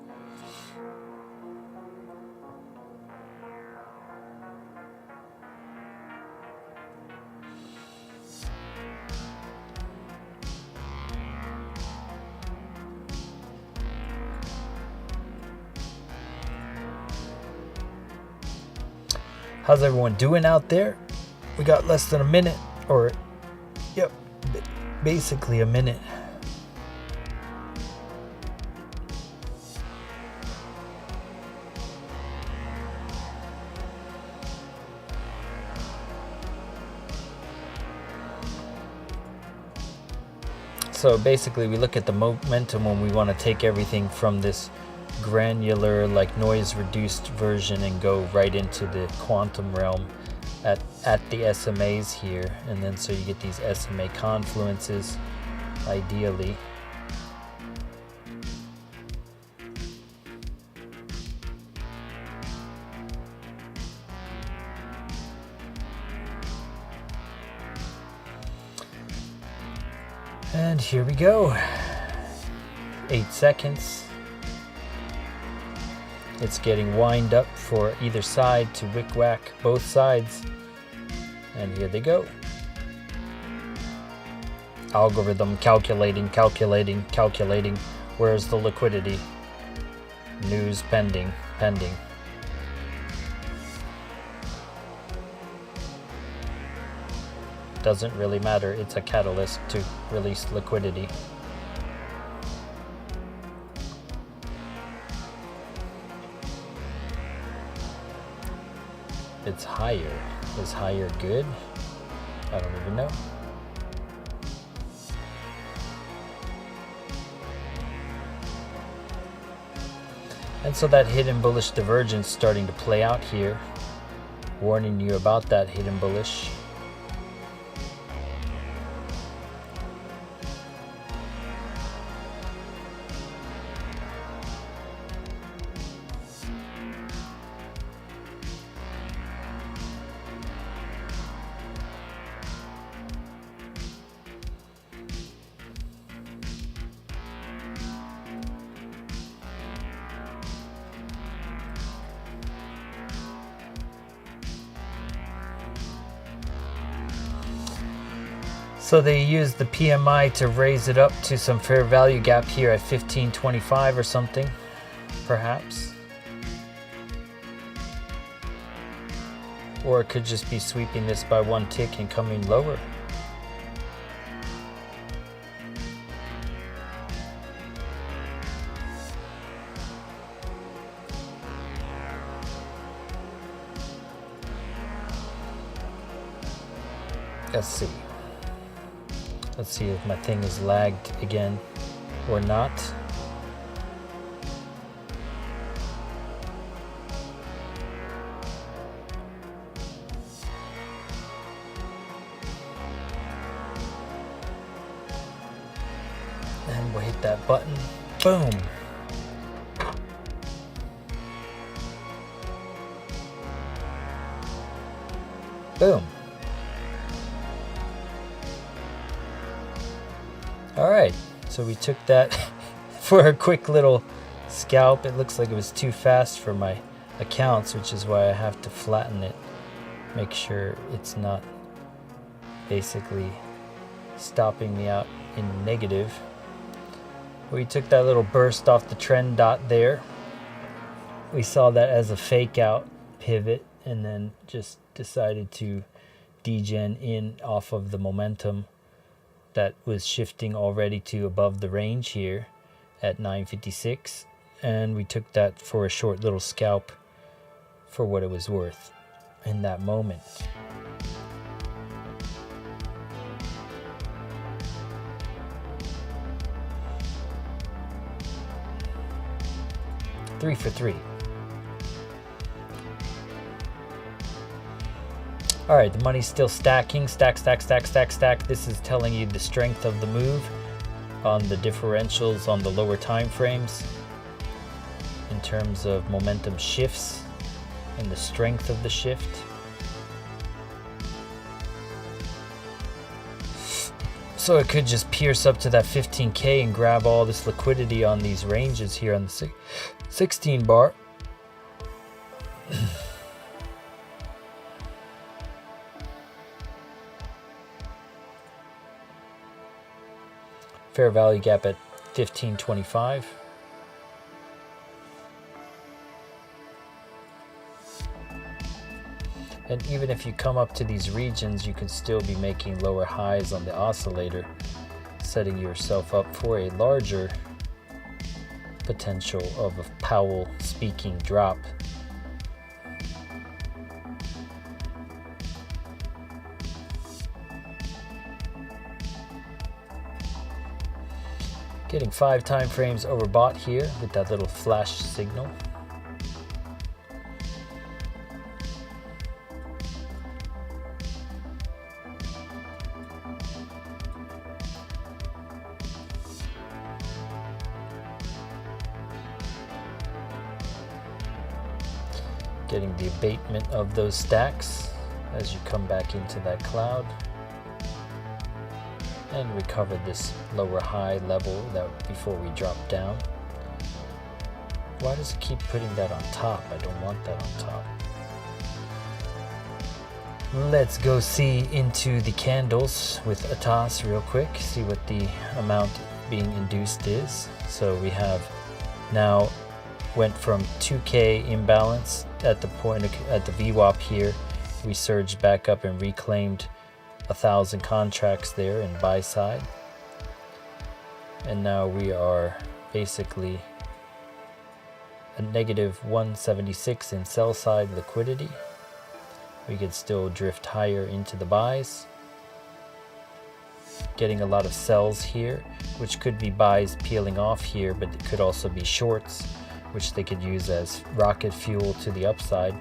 How's everyone doing out there? We got less than a minute, or yep, basically a minute. So basically we look at the momentum when we want to take everything from this granular, like noise reduced version and go right into the quantum realm at the SMAs here. And then so you get these SMA confluences ideally. And here we go. 8 seconds. It's getting wind up for either side to wick-whack both sides. And here they go. Algorithm calculating. Where's the liquidity? News pending. Doesn't really matter. It's a catalyst to release liquidity. It's higher. Is higher good? I don't even know. And so that hidden bullish divergence starting to play out here. Warning you about that hidden bullish. So they used the PMI to raise it up to some fair value gap here at 1525 or something, perhaps. Or it could just be sweeping this by one tick and coming lower. Let's see. Let's see if my thing is lagged again or not. And we'll hit that button. Boom. Boom. All right, so we took that for a quick little scalp. It looks like it was too fast for my accounts, which is why I have to flatten it. Make sure it's not basically stopping me out in negative. We took that little burst off the trend dot there. We saw that as a fake out pivot and then just decided to degen in off of the momentum that was shifting already to above the range here at 956, and we took that for a short little scalp for what it was worth in that moment. Three for three. All right, the money's still stacking. Stack. This is telling you the strength of the move on the differentials on the lower time frames in terms of momentum shifts and the strength of the shift. So it could just pierce up to that 15K and grab all this liquidity on these ranges here on the 16 bar. Fair value gap at 1525. And even if you come up to these regions, you can still be making lower highs on the oscillator, setting yourself up for a larger potential of a Powell speaking drop. Getting 5 time frames overbought here with that little flash signal. Getting the abatement of those stacks as you come back into that cloud and recover this lower high level that before we drop down. Why does it keep putting that on top? I don't want that on top. Let's go see into the candles with a toss real quick, see what the amount being induced is. So we have now went from 2K imbalance at the point at the VWAP here. We surged back up and reclaimed 1,000 contracts there in buy side, and now we are basically a negative 176 in sell side liquidity. We could still drift higher into the buys, getting a lot of sells here, which could be buys peeling off here, but it could also be shorts, which they could use as rocket fuel to the upside.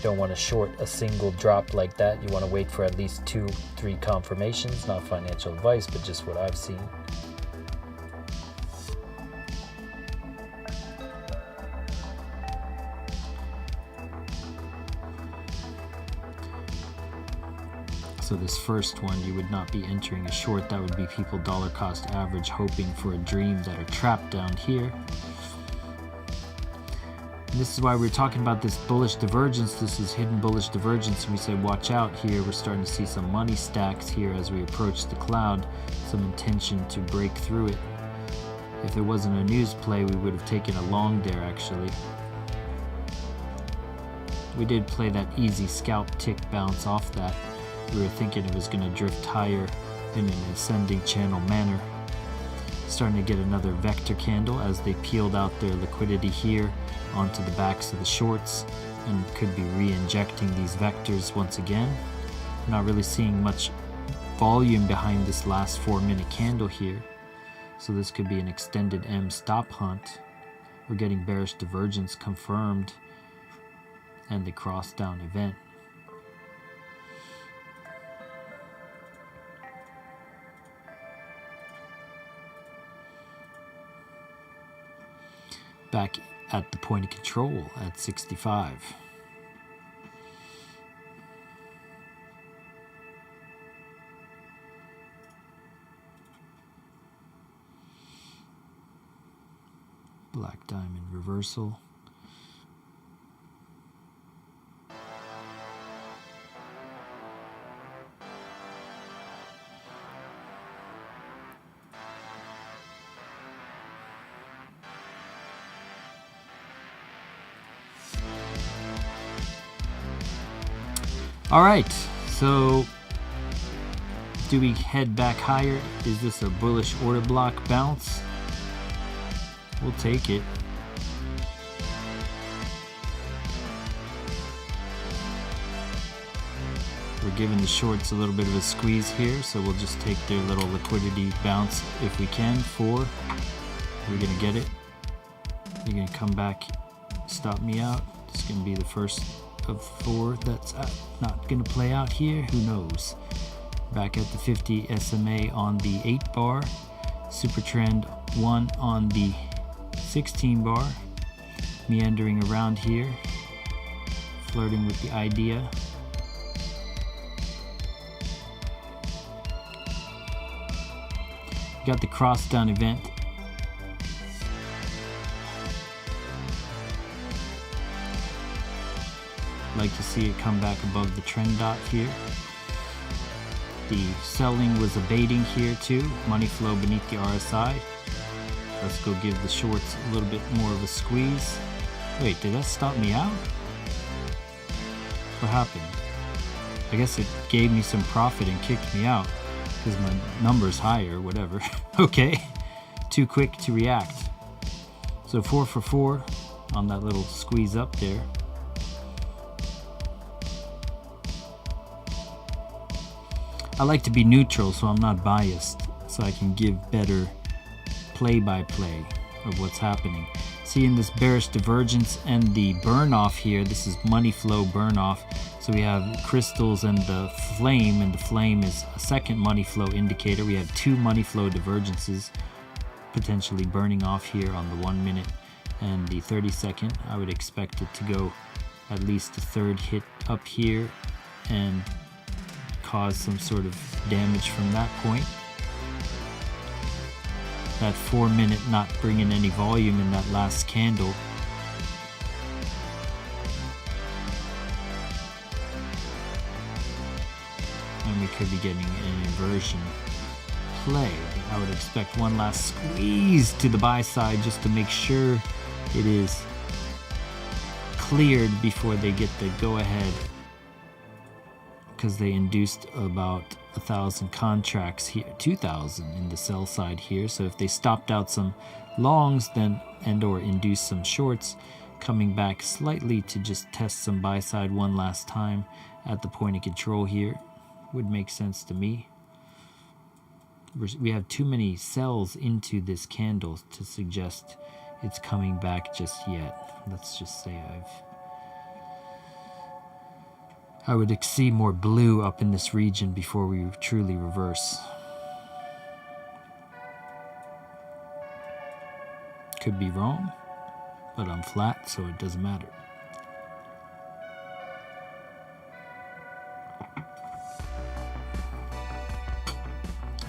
Don't want to short a single drop like that. You want to wait for at least 2-3 confirmations. Not financial advice, but just what I've seen. So this first one, you would not be entering a short. That would be people dollar cost average hoping for a dream that are trapped down here. This is why we're talking about this bullish divergence. This is hidden bullish divergence. We said watch out here. We're starting to see some money stacks here as we approach the cloud. Some intention to break through it. If there wasn't a news play, we would have taken a long there actually. We did play that easy scalp tick bounce off that. We were thinking it was going to drift higher in an ascending channel manner. Starting to get another vector candle as they peeled out their liquidity here onto the backs of the shorts and could be re-injecting these vectors once again. Not really seeing much volume behind this last 4-minute candle here, so this could be an extended M stop hunt. We're getting bearish divergence confirmed and the cross down event. Back at the point of control at 65. Black diamond reversal. All right, so do we head back higher? Is this a bullish order block bounce? We'll take it. We're giving the shorts a little bit of a squeeze here, so we'll just take their little liquidity bounce if we can. 4. We're gonna get it. You're gonna come back, stop me out. It's gonna be the first of 4 that's not going to play out here. Who knows? Back at the 50 SMA on the 8 bar, super trend 1 on the 16 bar, meandering around here, flirting with the idea. Got the cross down event. Like to see it come back above the trend dot here. The selling was abating here too. Money flow beneath the RSI. Let's go give the shorts a little bit more of a squeeze. Wait, did that stop me out? What happened? I guess it gave me some profit and kicked me out because my number's higher, whatever. Okay, too quick to react. So 4 for 4 on that little squeeze up there. I like to be neutral so I'm not biased, so I can give better play-by-play of what's happening. Seeing this bearish divergence and the burn off here, this is money flow burn off. So we have crystals and the flame is a second money flow indicator. We have two money flow divergences potentially burning off here on the 1 minute and the 30-second. I would expect it to go at least a third hit up here and cause some sort of damage from that point. That 4 minute not bringing any volume in that last candle. And we could be getting an inversion play. I would expect one last squeeze to the buy side just to make sure it is cleared before they get the go ahead, because they induced about 1,000 contracts here, 2,000 in the sell side here. So if they stopped out some longs then and or induced some shorts, coming back slightly to just test some buy side one last time at the point of control here would make sense to me. We have too many sells into this candle to suggest it's coming back just yet. Let's just say I would see more blue up in this region before we truly reverse. Could be wrong, but I'm flat, so it doesn't matter.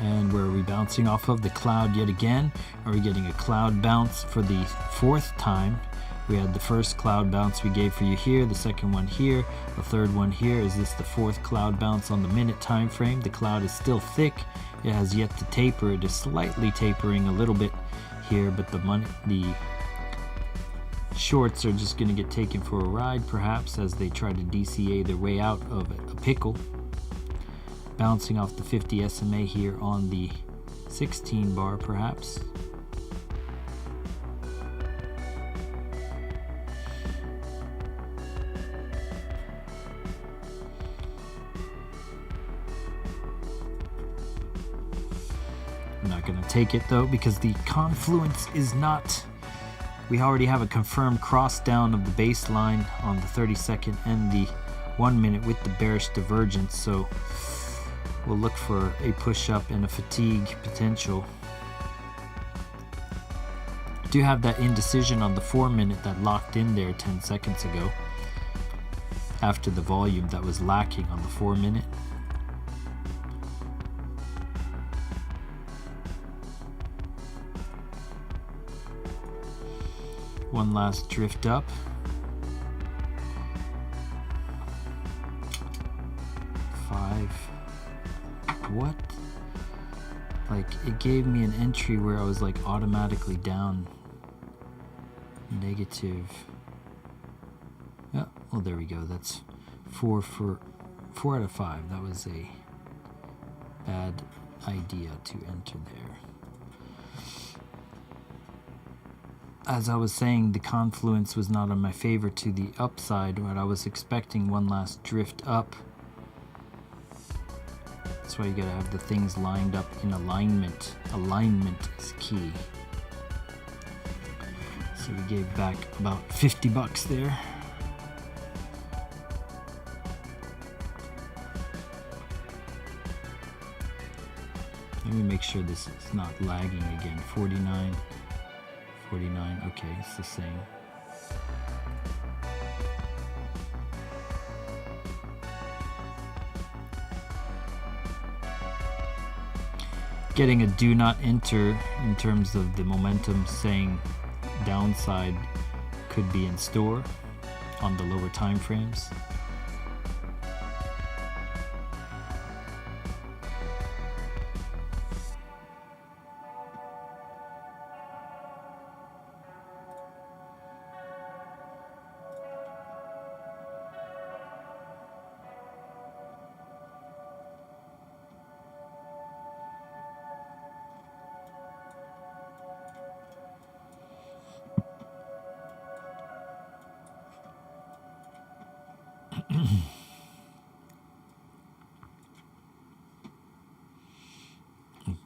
And where are we bouncing off of? The cloud yet again. Are we getting a cloud bounce for the fourth time? We had the first cloud bounce we gave for you here, the second one here, the third one here. Is this the fourth cloud bounce on the minute time frame? The cloud is still thick. It has yet to taper. It is slightly tapering a little bit here, but the shorts are just going to get taken for a ride, perhaps, as they try to DCA their way out of a pickle. Bouncing off the 50 SMA here on the 16 bar, perhaps. I'm not going to take it though, because the confluence is not. We already have a confirmed cross down of the baseline on the 30-second and the 1 minute with the bearish divergence, so we'll look for a push up and a fatigue potential. Do have that indecision on the 4 minute that locked in there 10 seconds ago after the volume that was lacking on the 4 minute. One last drift up. What? Like, it gave me an entry where I was like automatically down negative. Yeah, well, there we go. That's 4 out of 5. That was a bad idea to enter there. As I was saying, the confluence was not in my favor to the upside, but I was expecting one last drift up. That's why you gotta have the things lined up in alignment. Alignment is key. So we gave back about 50 bucks there. Let me make sure this is not lagging again. 49, 49, okay, it's the same. Getting a do not enter in terms of the momentum, saying downside could be in store on the lower time frames.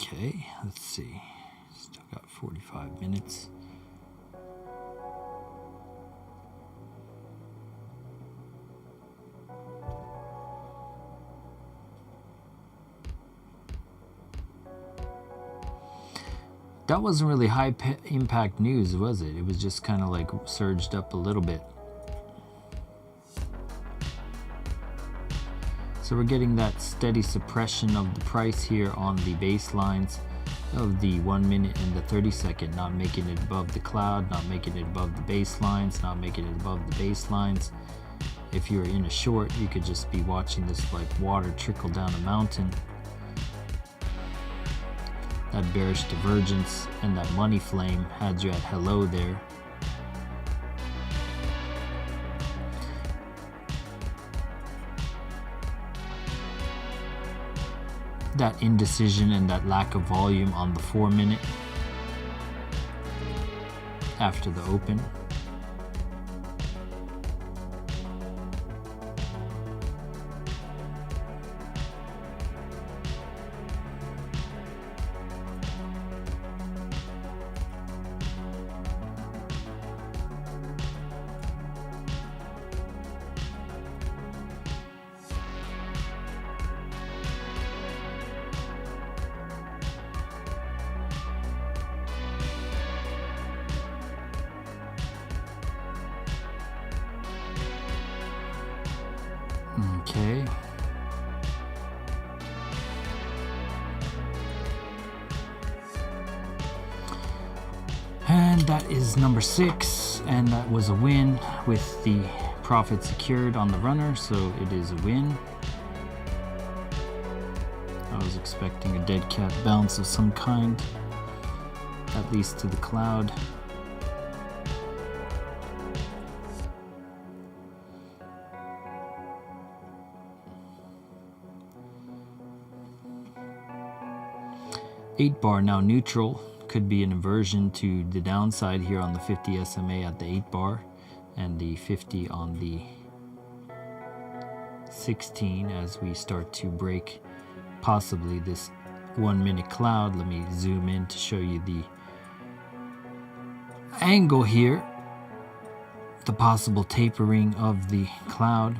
Okay, let's see. Still got 40 That wasn't really high impact news, was it? It was just kind of like surged up a little bit. So we're getting that steady suppression of the price here on the baselines of the 1 minute and the 30-second, not making it above the cloud, not making it above the baselines, not making it above the baselines. If you're in a short, you could just be watching this like water trickle down a mountain. That bearish divergence and that money flame had you at hello there. That indecision and that lack of volume on the 4 minute after the open. Okay. And that is number 6, and that was a win with the profit secured on the runner, so it is a win. I was expecting a dead cat bounce of some kind, at least to the cloud. Eight bar now neutral, could be an inversion to the downside here on the 50 SMA at the 8 bar and the 50 on the 16 as we start to break possibly this 1 minute cloud. Let me zoom in to show you the angle here, the possible tapering of the cloud.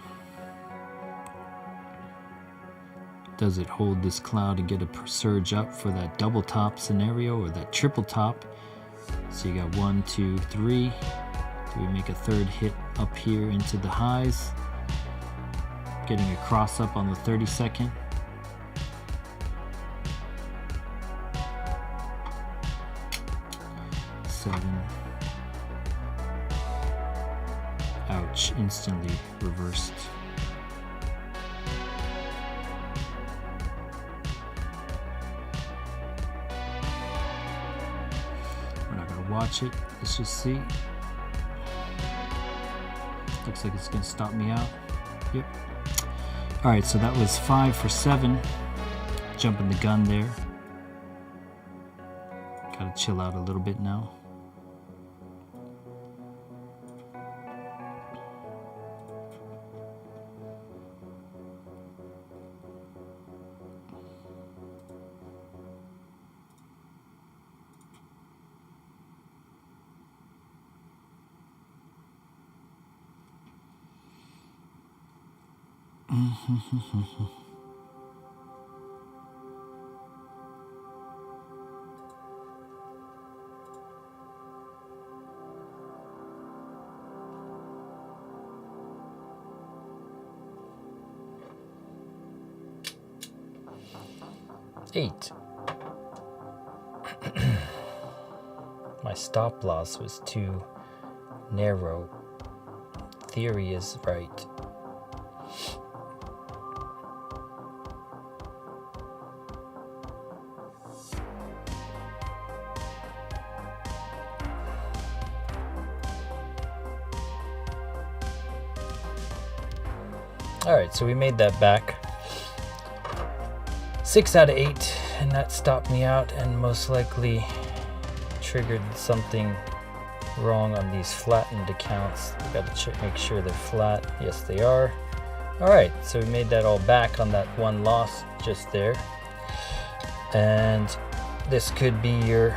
Does it hold this cloud and get a surge up for that double top scenario or that triple top? So you got 1, 2, 3. Do we make a third hit up here into the highs? Getting a cross up on the 30-second. Seven. Ouch, instantly reversed. Watch it. Let's just see. Looks like it's going to stop me out. Yep. All right, so that was 5 for 7. Jumping the gun there. Gotta chill out a little bit now. Eight. My stop loss was too narrow. Theory is right. Alright, so we made that back. 6 out of 8, and that stopped me out and most likely triggered something wrong on these flattened accounts. We got to make sure they're flat. Yes, they are. Alright, so we made that all back on that one loss just there. And this could be your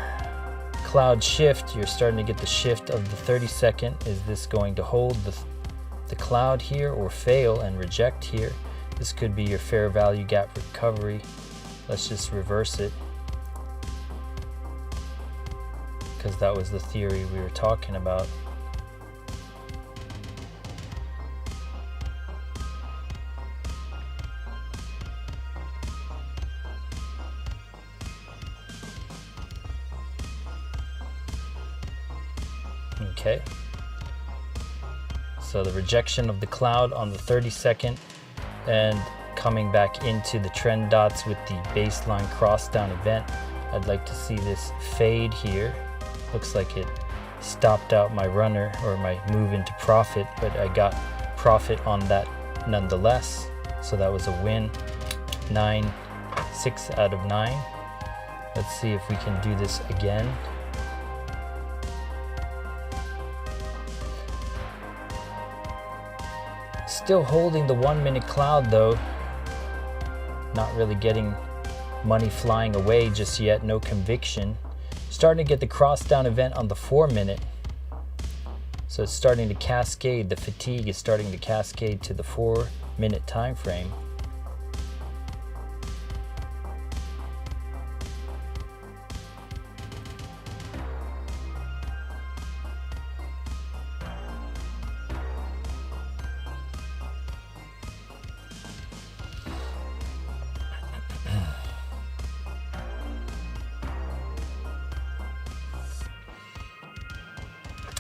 cloud shift. You're starting to get the shift of the 30-second. Is this going to hold the cloud here or fail and reject here? This could be your fair value gap recovery. Let's just reverse it. because that was the theory we were talking about. Okay, so the rejection of the cloud on the 30-second and coming back into the trend dots with the baseline cross down event. I'd like to see this fade here. Looks like it stopped out my runner or my move into profit, but I got profit on that nonetheless. So that was a win. 6 out of 9. Let's see if we can do this again. Still holding the 1 minute cloud though. Not really getting money flying away just yet, no conviction. Starting to get the cross down event on the 4 minute. So it's starting to cascade, the fatigue is starting to cascade to the 4 minute time frame.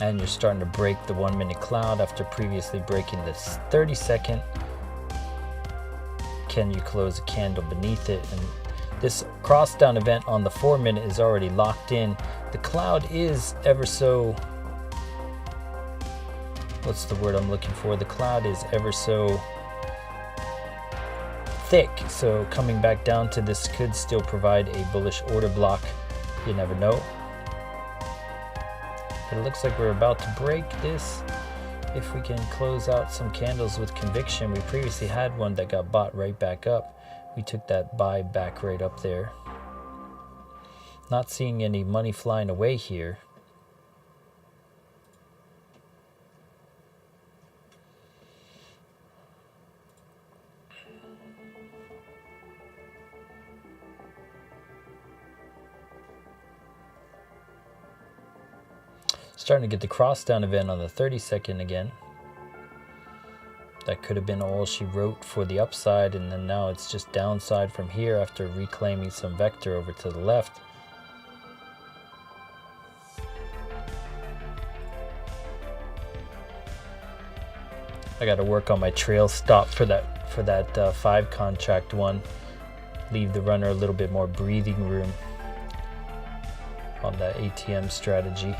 And you're starting to break the 1 minute cloud after previously breaking this 30-second. Can you close a candle beneath it? And this cross down event on the 4 minute is already locked in. The cloud is ever so, what's the word I'm looking for? The cloud is ever so thick. So coming back down to this could still provide a bullish order block. You never know. But it looks like we're about to break this. If we can close out some candles with conviction. We previously had one that got bought right back up. We took that buy back right up there. Not seeing any money flying away here. Starting to get the cross down event on the 30-second again. That could have been all she wrote for the upside, and then now it's just downside from here after reclaiming some vector over to the left. I got to work on my trail stop for that 5 contract one. Leave the runner a little bit more breathing room on that ATM strategy.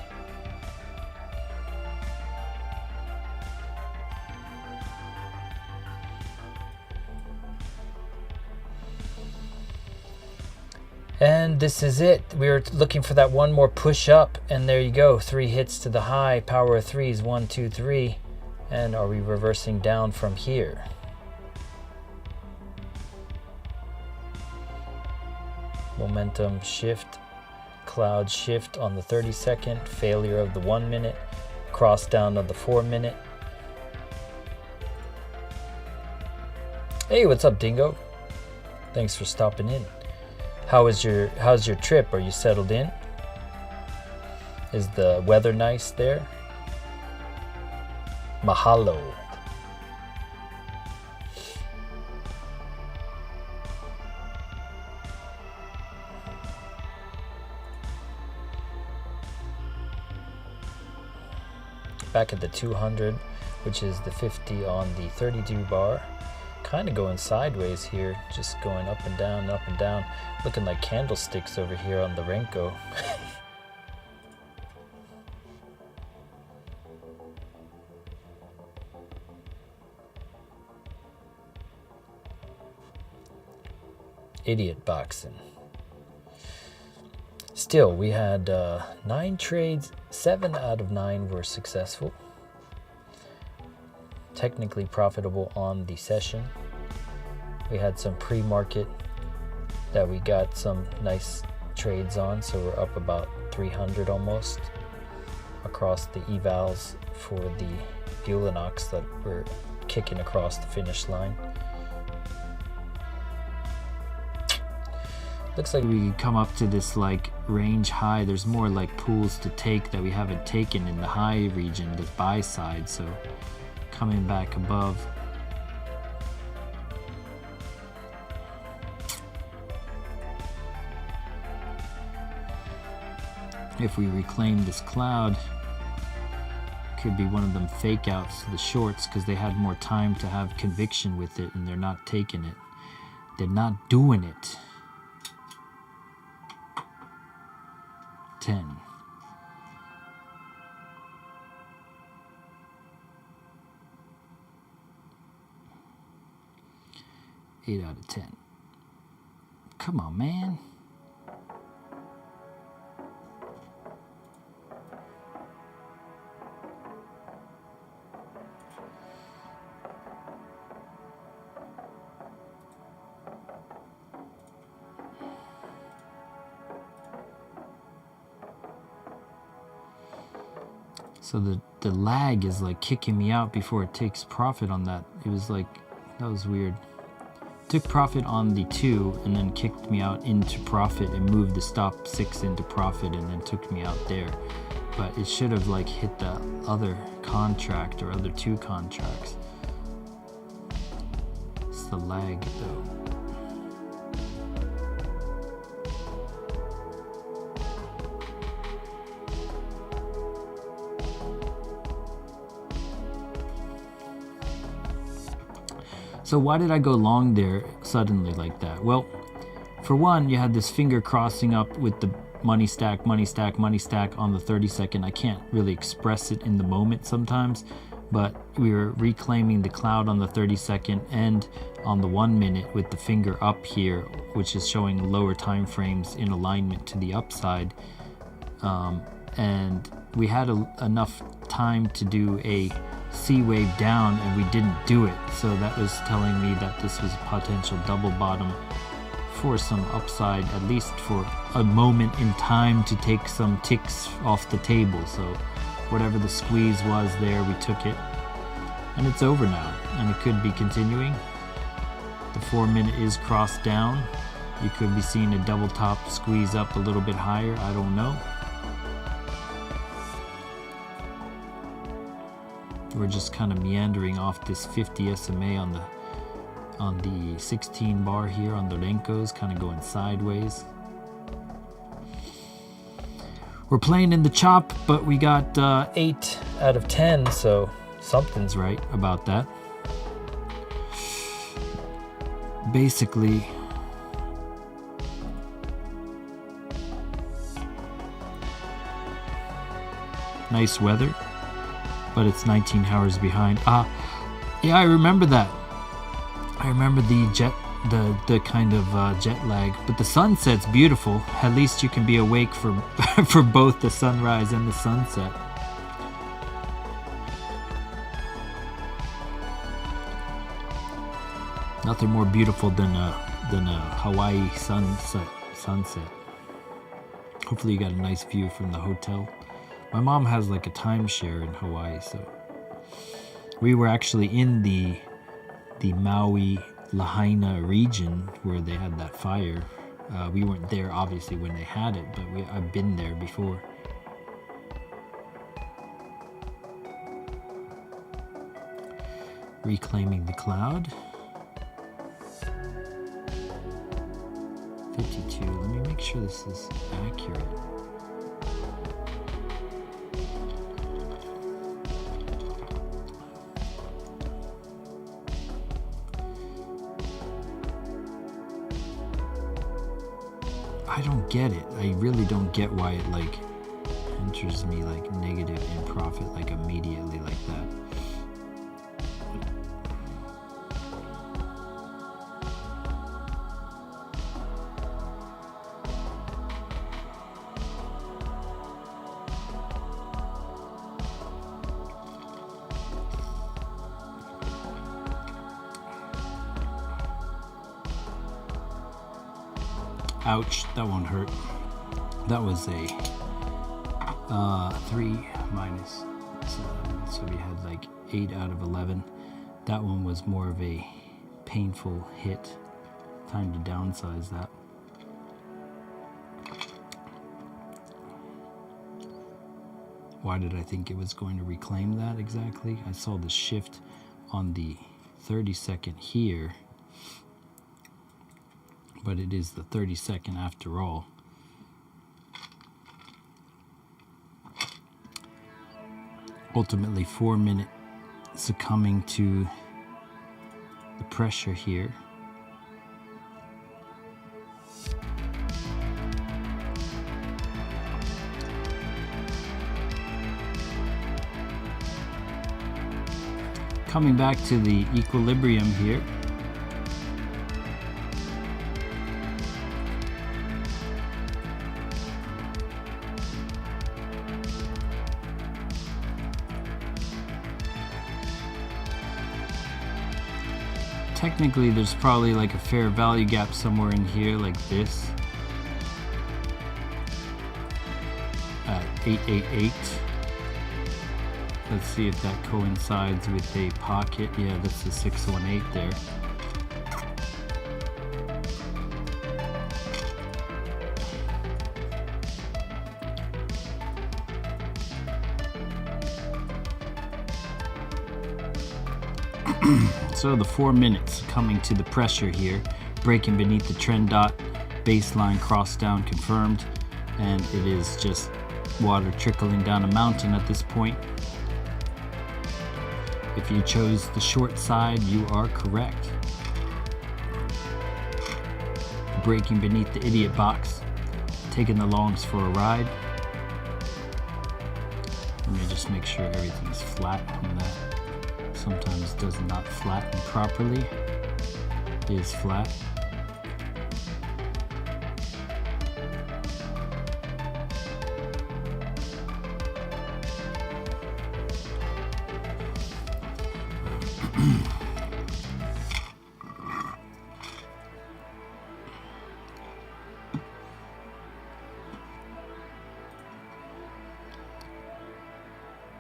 And this is it. We were looking for that one more push up, and there you go. 3 hits to the high, power of 3s, 1, 2, 3. And are we reversing down from here? Momentum shift, cloud shift on the 30-second, failure of the 1 minute, cross down of the 4 minute. Hey, what's up, Dingo? Thanks for stopping in. How's your trip? Are you settled in? Is the weather nice there? Mahalo. Back at the 200, which is the 50 on the 32 bar. Kind of going sideways here, just going up and down, looking like candlesticks over here on the Renko. Idiot boxing. Still, we had 9 trades, 7 out of 9 were successful. Technically profitable on the session. We had some pre-market that we got some nice trades on, so we're up about 300 almost across the evals for the Bulanox that we're kicking across the finish line. Looks like we come up to this like range high. There's more like pools to take that we haven't taken in the high region, the buy side. So coming back above. If we reclaim this cloud, could be one of them fake outs to the shorts because they had more time to have conviction with it and they're not taking it. They're not doing it. 10. Eight out of 10. Come on, man. So the lag is like kicking me out before it takes profit on that. It was like, that was weird. Took profit on the 2 and then kicked me out into profit and moved the stop 6 into profit and then took me out there. But it should have like hit the other contract or other 2 contracts. It's the lag though. So why did I go long there suddenly like that? Well, for one, you had this finger crossing up with the money stack, money stack, money stack on the 30-second. I can't really express it in the moment sometimes, but we were reclaiming the cloud on the 30-second and on the 1 minute with the finger up here, which is showing lower time frames in alignment to the upside. And we had enough time to do a C wave down and we didn't do it, so that was telling me that this was a potential double bottom for some upside, at least for a moment in time to take some ticks off the table. So whatever the squeeze was there, we took it and it's over now and it could be continuing. The 4 minute is crossed down. You could be seeing a double top squeeze up a little bit higher, I don't know. We're just kind of meandering off this 50 SMA on the 16 bar here on the Renkos, kind of going sideways. We're playing in the chop, but we got 8 out of 10, so something's right about that. Basically, nice weather, but it's 19 hours behind. Yeah, I remember that. I remember the kind of jet lag, but the sunset's beautiful. At least you can be awake for for both the sunrise and the sunset. Nothing more beautiful than a Hawaii sunset. Hopefully you got a nice view from the hotel. My mom has like a timeshare in Hawaii, so we were actually in the Maui Lahaina region where they had that fire. We weren't there obviously when they had it, but I've been there before. Reclaiming the cloud. 52. Let me make sure this is accurate. I don't get it. I really don't get why it like enters me like negative in profit like immediately like that. Ouch, that one hurt. That was a 3 minus 7, so we had like 8 out of 11. That one was more of a painful hit. Time to downsize that. Why did I think it was going to reclaim that exactly? I saw the shift on the 30-second here, but it is the 30-second after all. Ultimately 4-minute succumbing to the pressure here. Coming back to the equilibrium here. Technically, there's probably like a fair value gap somewhere in here, like this, at 888. Let's see if that coincides with a pocket. Yeah, that's the 618 there. So the 4 minutes coming to the pressure here, breaking beneath the trend dot, baseline cross down confirmed, and it is just water trickling down a mountain at this point. If you chose the short side, you are correct. Breaking beneath the idiot box, taking the longs for a ride. Let me just make sure everything's flat on that. Sometimes does not flatten properly. It is flat.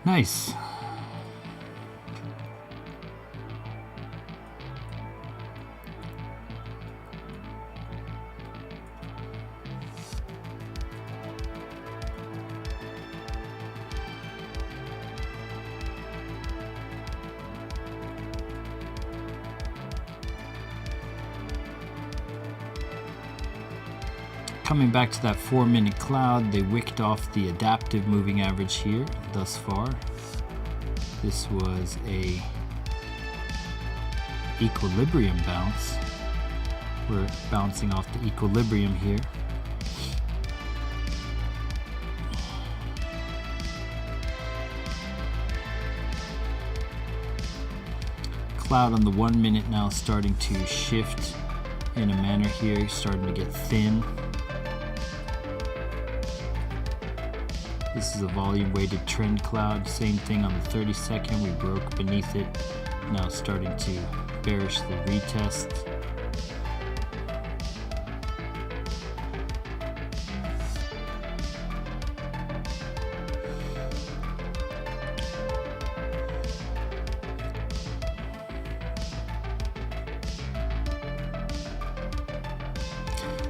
Nice. Coming back to that 4-minute cloud, they wicked off the adaptive moving average here thus far. This was a equilibrium bounce. We're bouncing off the equilibrium here. Cloud on the 1 minute now starting to shift in a manner here, starting to get thin. This is a volume weighted trend cloud. Same thing on the 30-second. We broke beneath it. Now starting to bearish the retest.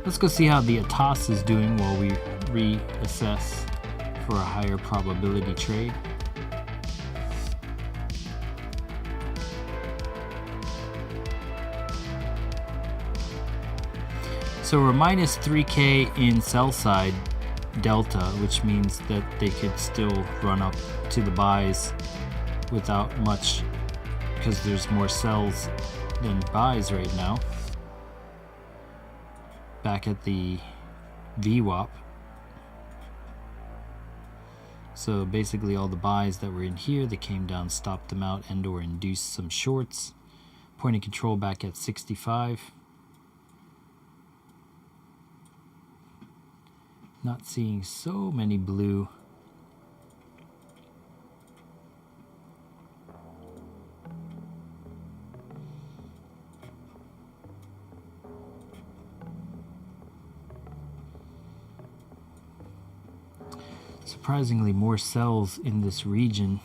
Let's go see how the ATOS is doing while we reassess for a higher probability trade. So we're minus 3K in sell side delta, which means that they could still run up to the buys without much, because there's more sells than buys right now. Back at the VWAP. So basically all the buys that were in here, they came down, stopped them out, and or induced some shorts. Point of control back at 65. Not seeing so many blue. Surprisingly more sells in this region.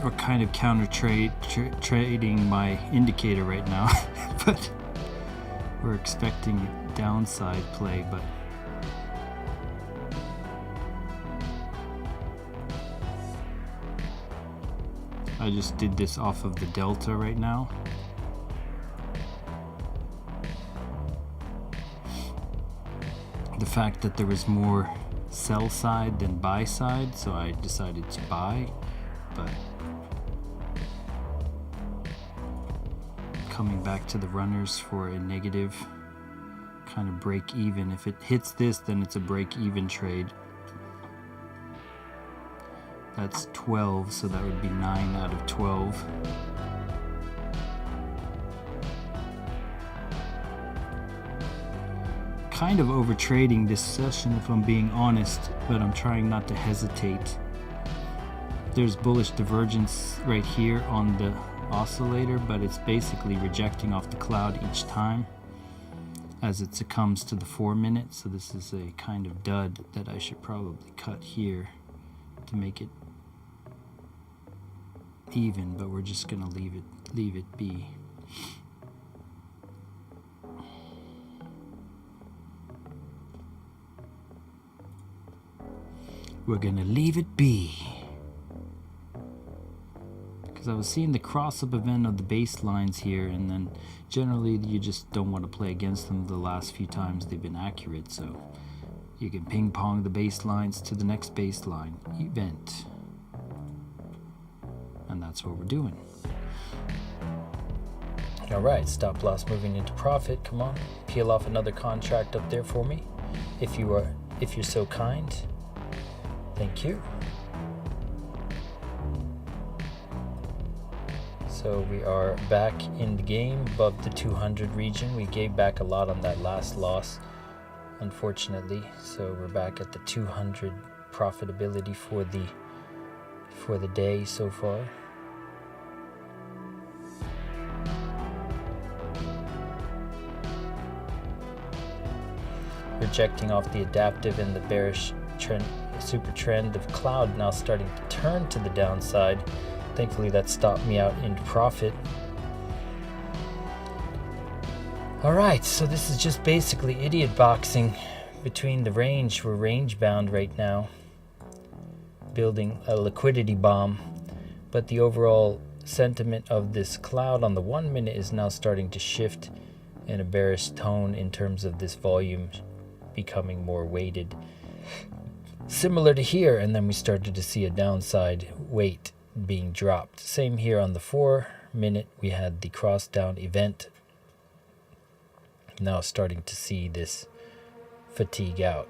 We're kind of counter trading my indicator right now, but we're expecting downside play, but I just did this off of the delta right now. The fact that there was more sell side than buy side, so I decided to buy, but coming back to the runners for a negative kind of break even. If it hits this, then it's a break even trade. That's 12, so that would be 9 out of 12. Kind of over trading this session if I'm being honest, but I'm trying not to hesitate. There's bullish divergence right here on the oscillator, but it's basically rejecting off the cloud each time as it succumbs to the 4 minute. So this is a kind of dud that I should probably cut here to make it even, but we're just gonna leave it be. We're gonna leave it be. Because I was seeing the cross-up event of the baselines here, and then generally you just don't want to play against them the last few times they've been accurate, so you can ping pong the baselines to the next baseline event. And that's what we're doing. Alright, stop loss moving into profit. Come on, peel off another contract up there for me, if you're so kind. Thank you. So we are back in the game above the 200 region. We gave back a lot on that last loss, unfortunately. So we're back at the 200 profitability for the day so far. Rejecting off the adaptive and the bearish trend, super trend of cloud now starting to turn to the downside. Thankfully that stopped me out into profit. Alright, so this is just basically idiot boxing between the range. We're range bound right now, building a liquidity bomb, but the overall sentiment of this cloud on the 1 minute is now starting to shift in a bearish tone in terms of this volume becoming more weighted, similar to here, and then we started to see a downside weight being dropped. Same here on the 4 minute, we had the cross down event. Now starting to see this fatigue out.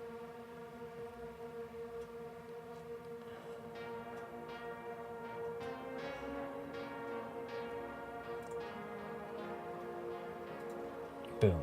Boom.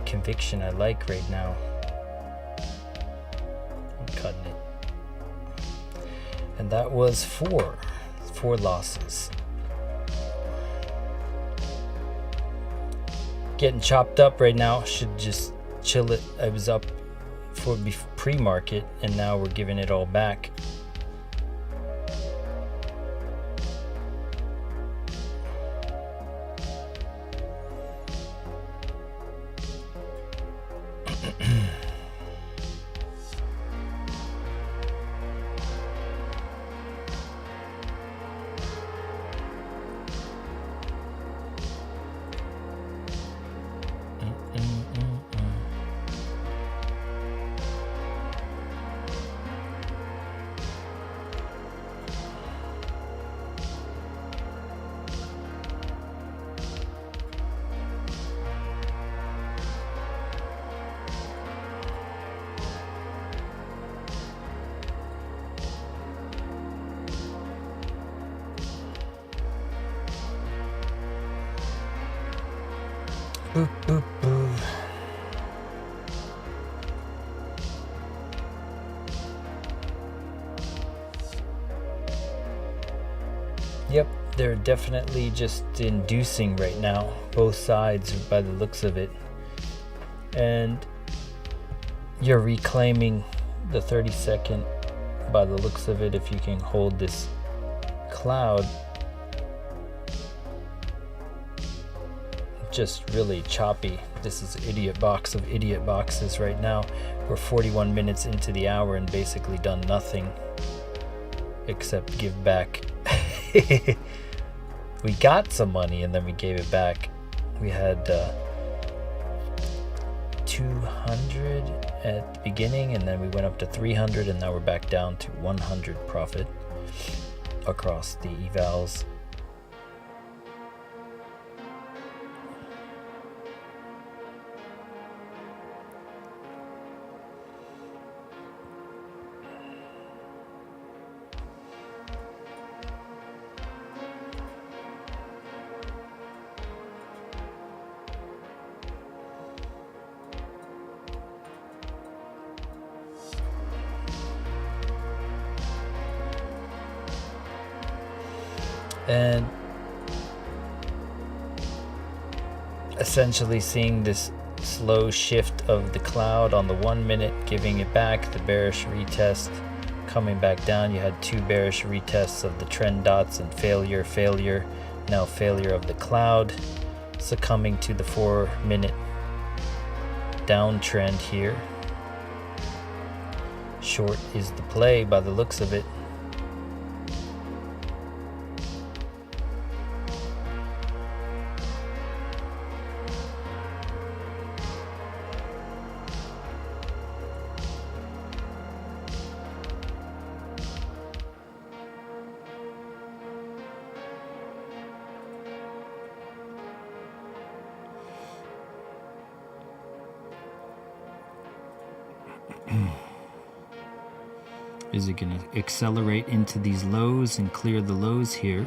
conviction I like right now. I'm cutting it. And that was four losses. Getting chopped up right now. Should just chill it. I was up for pre-market, and now we're giving it all back. Boop, boop, boop. Yep, they're definitely just inducing right now, both sides by the looks of it. And you're reclaiming the 30-second by the looks of it if you can hold this cloud. Just really choppy. This is idiot box of idiot boxes right now. We're 41 minutes into the hour and basically done nothing except give back. We got some money and then we gave it back. We had 200 at the beginning, and then we went up to 300, and now we're back down to 100 profit across the evals. And essentially seeing this slow shift of the cloud on the 1 minute, giving it back, the bearish retest, coming back down. You had two bearish retests of the trend dots and failure, now failure of the cloud, succumbing to the 4 minute downtrend here. Short is the play by the looks of it. Is it going to accelerate into these lows and clear the lows here?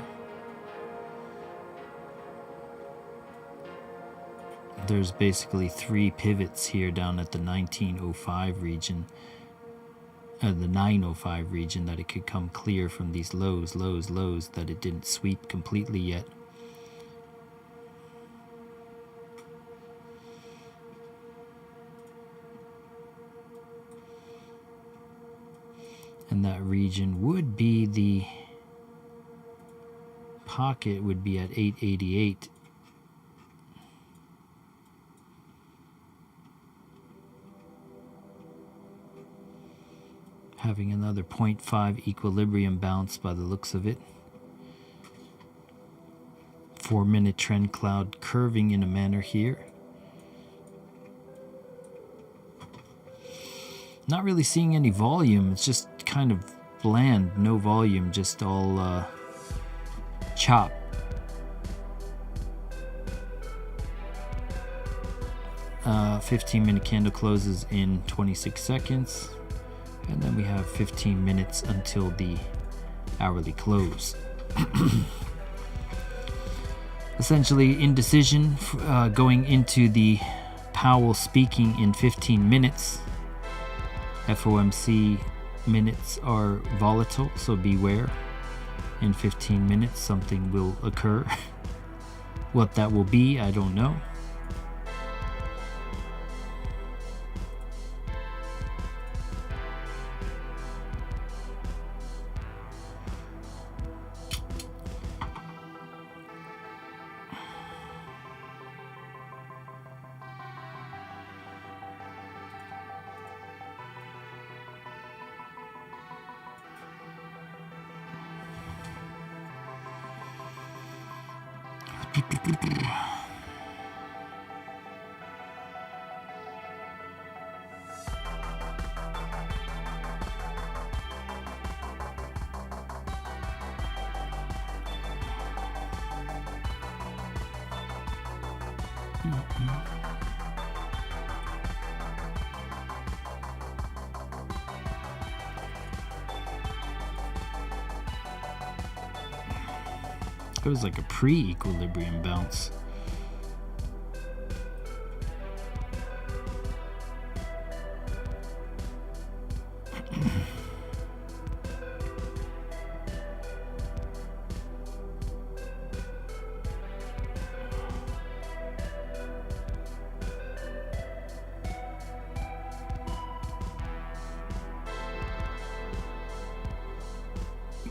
There's basically three pivots here down at the 1905 region, the 905 region, that it could come clear from these lows, that it didn't sweep completely yet. And that region would be, the pocket would be at 888. Having another 0.5 equilibrium bounce by the looks of it. 4 minute trend cloud curving in a manner here. Not really seeing any volume. It's just kind of bland, no volume, just all chop. Uh, 15-minute candle closes in 26 seconds, and then we have 15 minutes until the hourly close. Essentially indecision going into the Powell speaking in 15 minutes. FOMC minutes are volatile, so beware. In 15 minutes, something will occur. What that will be, I don't know. It was like a pre-equilibrium bounce.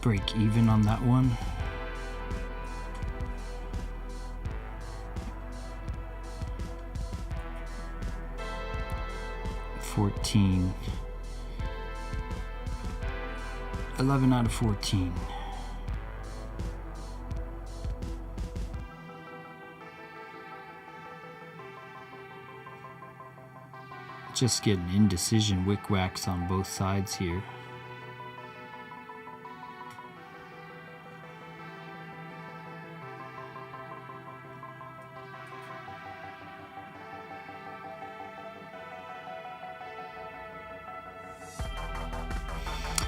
Break even on that one. $14. 11 out of 14. Just getting indecision wick-wacks on both sides here.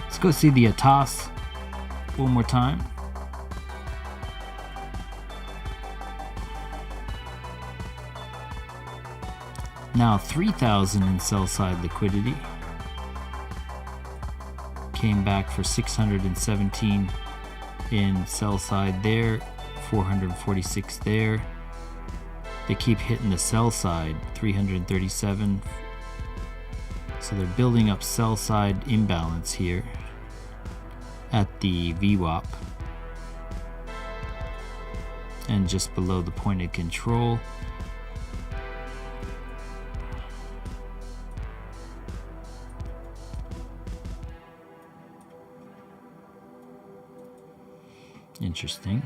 Let's go see the ATAS one more time. Now 3,000 in sell side liquidity. Came back for 617 in sell side there, 446 there. They keep hitting the sell side, 337. So they're building up sell side imbalance here at the VWAP and just below the point of control. Interesting.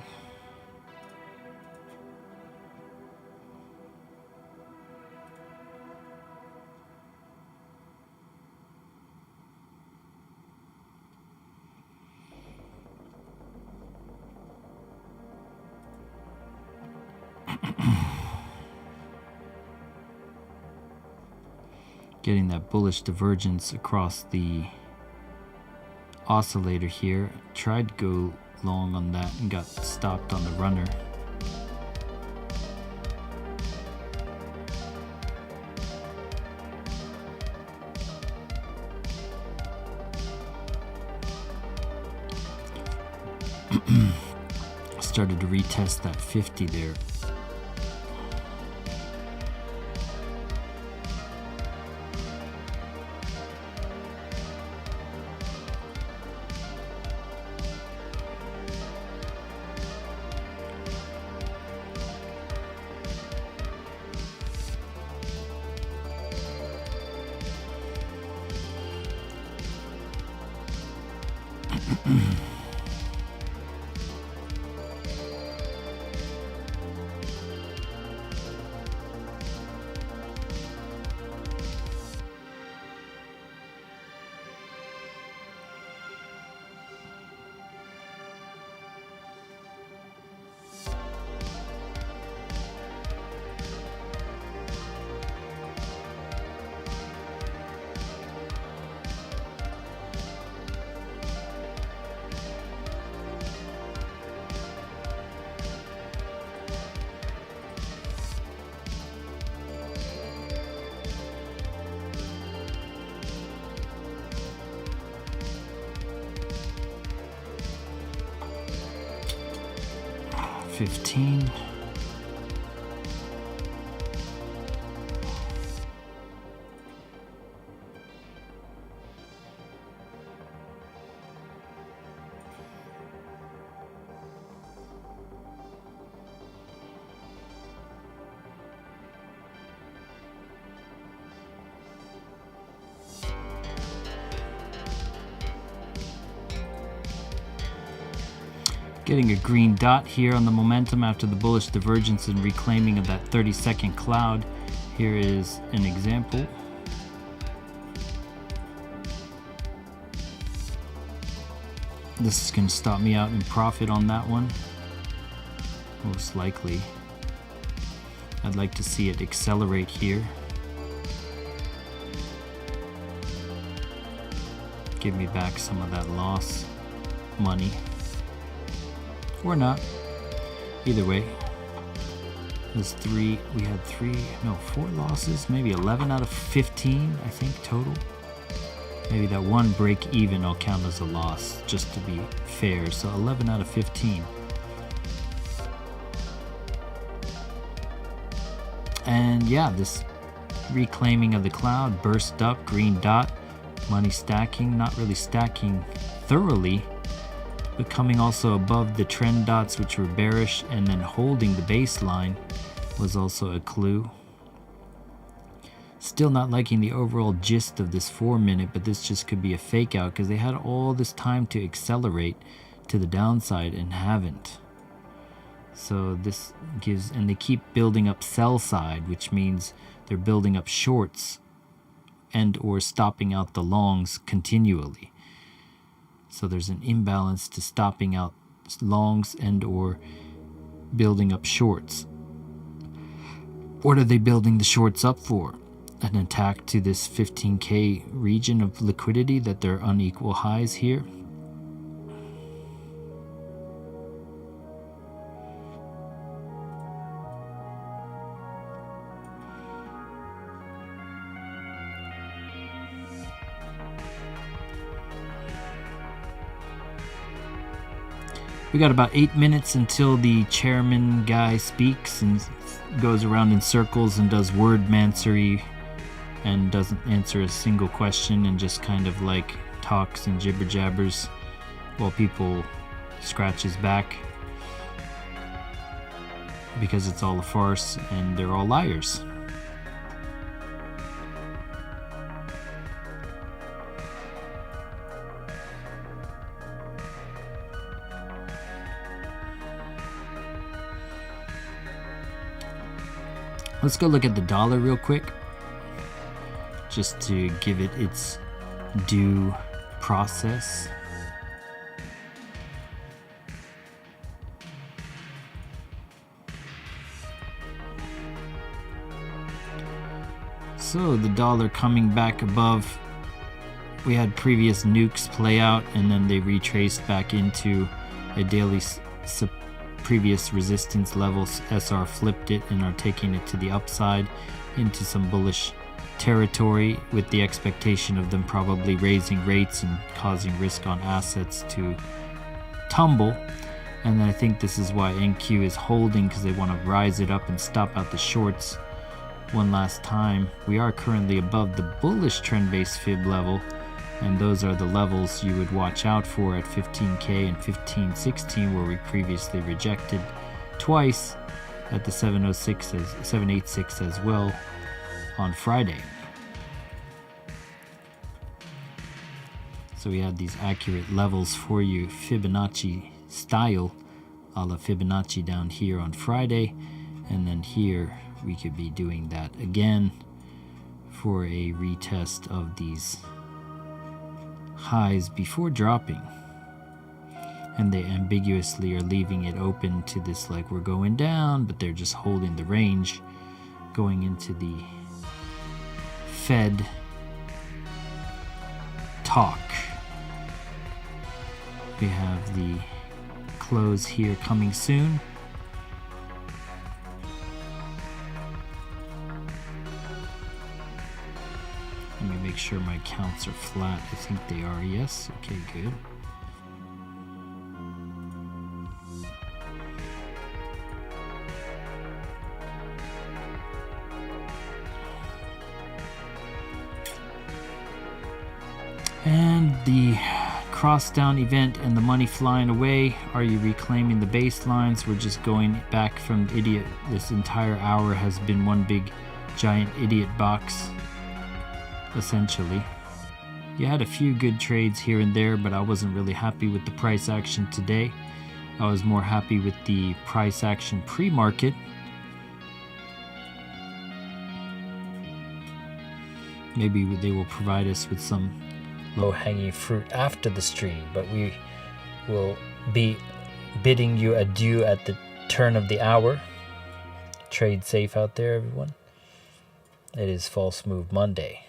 Getting that bullish divergence across the oscillator here. Tried to go long on that and got stopped on the runner. Started to retest that 50 there. 15. Getting a green dot here on the momentum after the bullish divergence and reclaiming of that 30-second cloud. Here is an example. This is going to stop me out in profit on that one, most likely. I'd like to see it accelerate here. Give me back some of that loss money. Or not. Either way. There's four losses, maybe 11 out of 15, I think, total. Maybe that one break even I'll count as a loss, just to be fair. So 11 out of 15. And yeah, this reclaiming of the cloud, burst up, green dot, money stacking, not really stacking thoroughly, but coming also above the trend dots, which were bearish, and then holding the baseline was also a clue. Still not liking the overall gist of this 4-minute, but this just could be a fake out because they had all this time to accelerate to the downside and haven't. So this gives, and they keep building up sell side, which means they're building up shorts and or stopping out the longs continually. So there's an imbalance to stopping out longs and or building up shorts. What are they building the shorts up for? An attack to this 15K region of liquidity that they're unequal highs here. We got about 8 minutes until the chairman guy speaks and goes around in circles and does word mancery and doesn't answer a single question and just kind of like talks and jibber jabbers while people scratch his back because it's all a farce and they're all liars. Let's go look at the dollar real quick, just to give it its due process. So the dollar coming back above, we had previous nukes play out and then they retraced back into a daily previous resistance levels. SR flipped it and are taking it to the upside into some bullish territory with the expectation of them probably raising rates and causing risk on assets to tumble. And I think this is why NQ is holding, because they want to rise it up and stop out the shorts one last time. We are currently above the bullish trend base fib level, and those are the levels you would watch out for at 15K and 1516, where we previously rejected twice at the 786 as well on Friday. So we had these accurate levels for you, Fibonacci style, a la Fibonacci down here on Friday, and then here we could be doing that again for a retest of these highs before dropping. And they ambiguously are leaving it open to this, like we're going down, but they're just holding the range going into the Fed talk. We have the close here coming soon. Let me make sure my counts are flat. I think they are, yes. Okay, good. And the cross down event and the money flying away. Are you reclaiming the baselines? We're just going back from idiot. This entire hour has been one big giant idiot box, essentially. You had a few good trades here and there, but I wasn't really happy with the price action today. I was more happy with the price action pre-market. Maybe they will provide us with some low-hanging fruit after the stream, but we will be bidding you adieu at the turn of the hour. Trade safe out there, everyone. It is False Move Monday.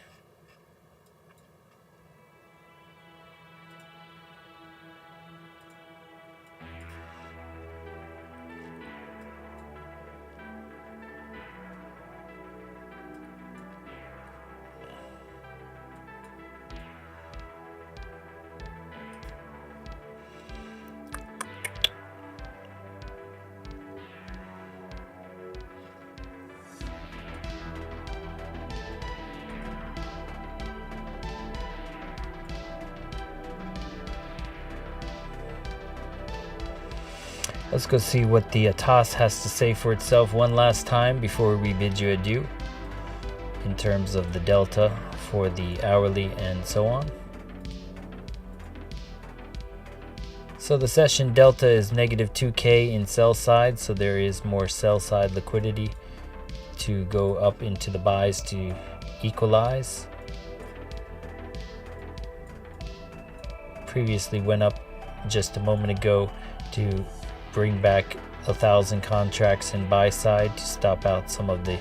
Let's go see what the TOS has to say for itself one last time before we bid you adieu in terms of the delta for the hourly and so on. So the session delta is negative 2K in sell side, so there is more sell side liquidity to go up into the buys to equalize. Previously went up just a moment ago to bring back 1,000 contracts in buy side to stop out some of the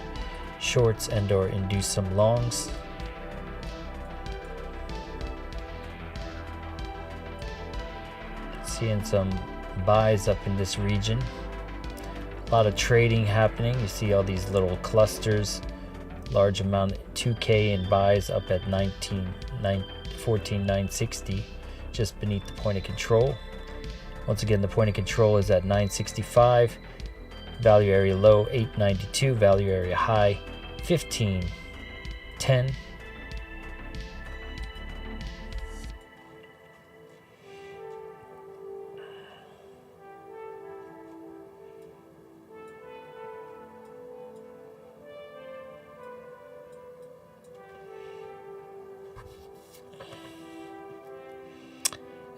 shorts and or induce some longs. Seeing some buys up in this region. A lot of trading happening. You see all these little clusters, large amount, 2K in buys up at 14,960, just beneath the point of control. Once again, the point of control is at 965, value area low 892, value area high 1510.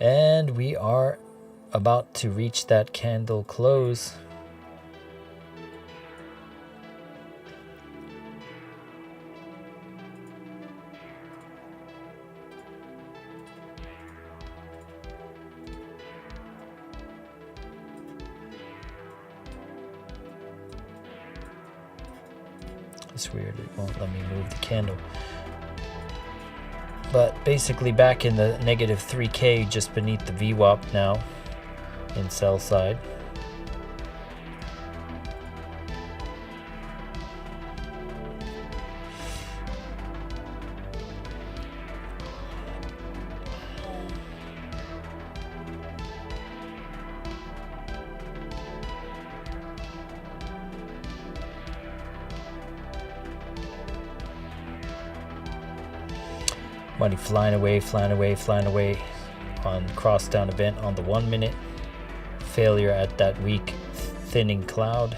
And we are about to reach that candle close. It's weird, it won't let me move the candle. But basically back in the negative 3K just beneath the VWAP now in sell side. Money flying away, flying away, flying away on cross down event on the 1 minute. Failure at that weak thinning cloud.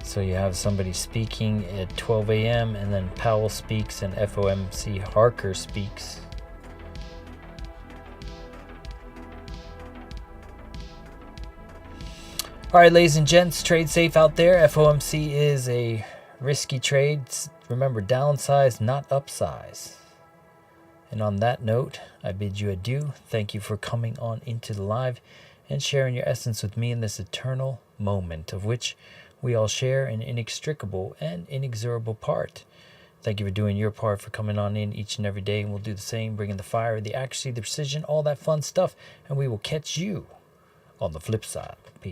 So you have somebody speaking at 12 a.m. and then Powell speaks and FOMC Harker speaks. All right, ladies and gents, trade safe out there. FOMC is a risky trade. Remember, downsize, not upsize. And on that note, I bid you adieu. Thank you for coming on into the live and sharing your essence with me in this eternal moment of which we all share an inextricable and inexorable part. Thank you for doing your part, for coming on in each and every day, and we'll do the same, bringing the fire, the accuracy, the precision, all that fun stuff, and we will catch you on the flip side. Peace.